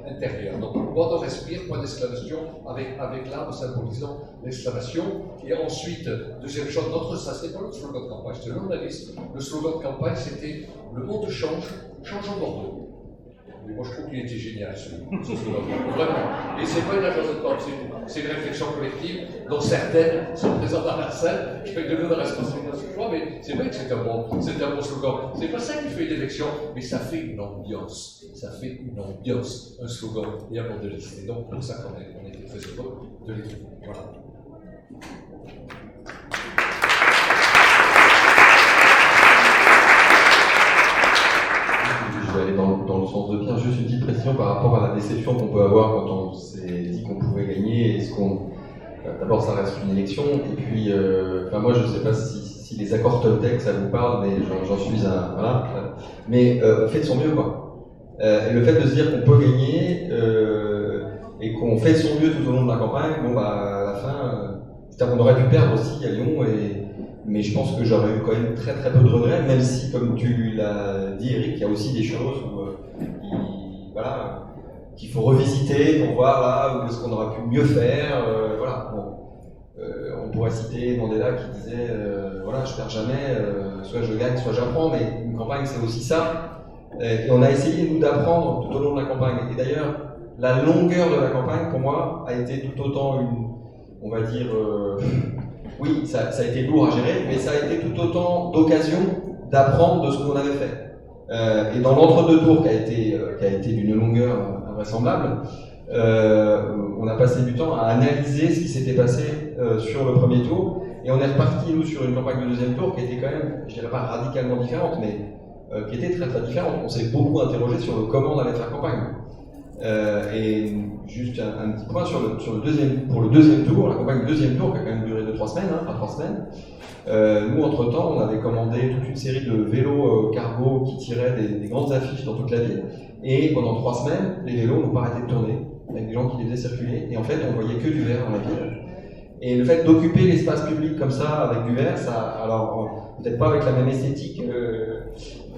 intérieure. Donc, Bordeaux Respire, point d'exclamation, avec l'arbre symbolisant l'exclamation. Et ensuite, deuxième chose, ça c'était pas notre slogan de campagne, c'était le nom de la liste. Le slogan de campagne, c'était le monde change, changeons Bordeaux. Mais moi, je trouve qu'il était génial, ce slogan. Vraiment. Et c'est pas une agence de com, c'est une réflexion collective dont certaines sont présentes dans la salle. Je fais de nous de responsabilité dans ce choix, mais c'est vrai que c'est un bon slogan. C'est pas ça qui fait une élection, mais ça fait une ambiance. Ça fait une ambiance, un slogan et un mot de liste. Et donc, pour ça qu'on était très heureux de les trouver. Voilà. Je vais aller dans le sens de Pierre, juste une petite précision par rapport à la déception qu'on peut avoir quand on s'est dit qu'on pouvait gagner. D'abord, ça reste une élection, et puis, moi, je ne sais pas si les accords Toltec, ça vous parle, mais j'en suis un. Voilà. Mais on fait de son mieux, quoi. Et le fait de se dire qu'on peut gagner et qu'on fait de son mieux tout au long de la campagne, à la fin, on aurait pu perdre aussi à Lyon, mais je pense que j'aurais eu quand même très très peu de regrets, même si, comme tu l'as dit, Eric, il y a aussi des choses qu'il faut revisiter pour voir là où est-ce qu'on aurait pu mieux faire. On pourrait citer Mandela qui disait je perds jamais, soit je gagne, soit j'apprends, mais une campagne c'est aussi ça. Et on a essayé nous d'apprendre tout au long de la campagne. Et d'ailleurs, la longueur de la campagne pour moi a été tout autant oui, ça a été lourd à gérer, mais ça a été tout autant d'occasion d'apprendre de ce qu'on avait fait. Et dans l'entre-deux tours qui a été d'une longueur invraisemblable, on a passé du temps à analyser ce qui s'était passé sur le premier tour, et on est reparti nous sur une campagne de deuxième tour qui était quand même, je dirais pas radicalement différente, mais qui était très très différente. On s'est beaucoup interrogé sur le comment on allait faire campagne. Et juste un petit point pour le deuxième tour, la campagne du deuxième tour qui a quand même duré 2-3 semaines, pas 3 semaines. Nous, entre-temps, on avait commandé toute une série de vélos cargo qui tiraient des grandes affiches dans toute la ville. Et pendant 3 semaines, les vélos n'ont pas arrêté de tourner, avec des gens qui les faisaient circuler. Et en fait, on voyait que du vert dans la ville. Et le fait d'occuper l'espace public comme ça, avec du vert, ça, alors peut-être pas avec la même esthétique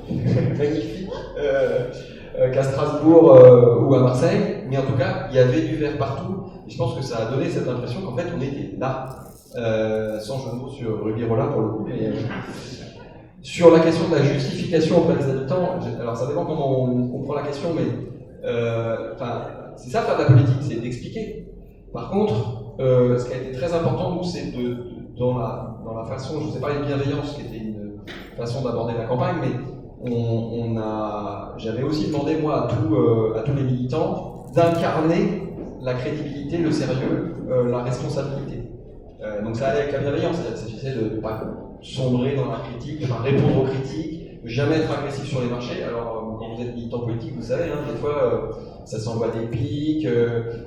magnifique qu'à Strasbourg ou à Marseille, mais en tout cas, il y avait du vert partout. Et je pense que ça a donné cette impression qu'en fait, on était là. Sans jeu de mots sur Rivirola pour le coup. Mais, sur la question de la justification auprès des habitants, alors ça dépend comment on prend la question, mais c'est ça faire de la politique, c'est d'expliquer. Par contre, ce qui a été très important, nous, c'est dans la façon, je ne sais pas, les bienveillances, qui était une façon d'aborder la campagne, mais j'avais aussi demandé, moi, à tous les militants, d'incarner la crédibilité, le sérieux, la responsabilité. Donc ça allait avec la bienveillance, c'est-à-dire qu'il s'agissait de ne pas sombrer dans la critique, de ne pas répondre aux critiques, de jamais être agressif sur les marchés. Alors quand vous êtes militant politique, vous savez, des fois ça s'envoie des piques,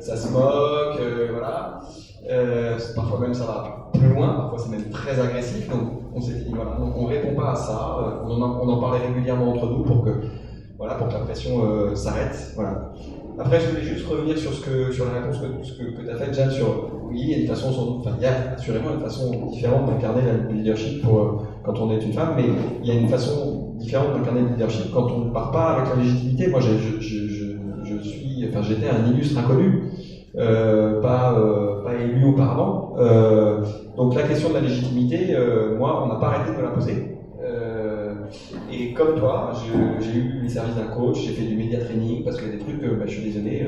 ça se moque, voilà. Parfois même ça va plus loin, parfois c'est même très agressif. Donc on s'est dit, voilà, on ne répond pas à ça, on en parlait régulièrement entre nous pour que la pression s'arrête. Voilà. Après, je voulais juste revenir sur la réponse que tu as faite, Jeanne, sur oui, il y a une façon, il y a assurément une façon différente d'incarner le leadership quand on est une femme, mais il y a une façon différente d'incarner le leadership quand on ne part pas avec la légitimité. Moi, j'étais un illustre inconnu, pas élu auparavant. Donc la question de la légitimité, moi, on n'a pas arrêté de me la poser. Et comme toi, j'ai eu les services d'un coach, j'ai fait du média training, parce qu'il y a des trucs, je suis désolé,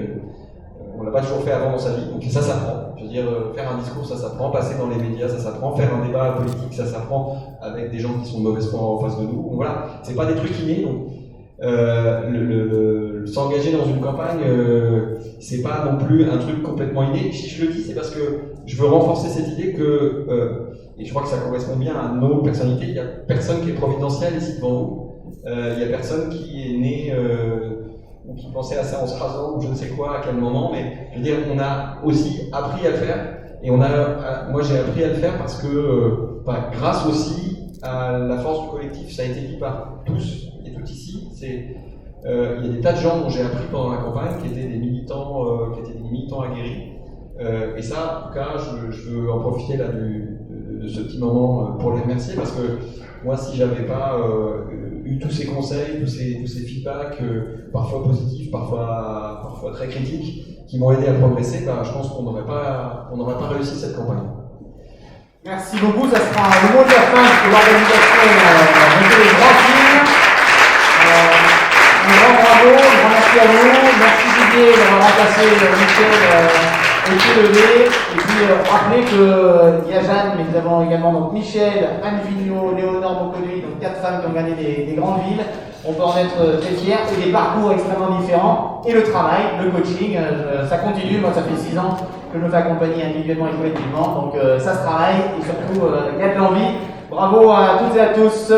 on l'a pas toujours fait avant dans sa vie, donc ça s'apprend. Je veux dire, faire un discours, ça s'apprend, passer dans les médias, ça s'apprend, faire un débat politique, ça s'apprend avec des gens qui sont de mauvaise foi en face de nous. Donc voilà, c'est pas des trucs innés. Donc s'engager dans une campagne, c'est pas non plus un truc complètement inné. Si je le dis, c'est parce que je veux renforcer cette idée que, et je crois que ça correspond bien à nos personnalités, il y a personne qui est providentiel ici devant vous. Il y a personne qui est né ou qui pensait à ça en se rasant ou je ne sais quoi à quel moment, mais je veux dire, on a aussi appris à le faire Et moi j'ai appris à le faire parce que, grâce aussi à la force du collectif, ça a été dit par tous et toutes ici. Il y a des tas de gens dont j'ai appris pendant la campagne qui étaient des militants aguerris. Et ça, en tout cas, je veux en profiter là de ce petit moment pour les remercier parce que moi, si j'avais pas eu tous ces conseils, tous ces feedbacks, parfois positifs, parfois très critiques, qui m'ont aidé à progresser, je pense qu'on n'aurait pas réussi cette campagne. Merci beaucoup, ça sera le mot de la fin de l'organisation de les grands films. Un grand bravo, un grand merci à vous, merci Didier d'avoir remplacé Michel et tout levé. Et puis rappelez qu'il y a Jeanne, mais nous avons également donc Michel, Anne Vigneault, Léonore Moconui, donc 4 femmes qui ont gagné des grandes villes. On peut en être très fiers, et des parcours extrêmement différents. Et le travail, le coaching, ça continue. Moi, ça fait 6 ans que je me fais accompagner individuellement et collectivement. Donc ça se travaille et surtout, il y a de l'envie. Bravo à toutes et à tous.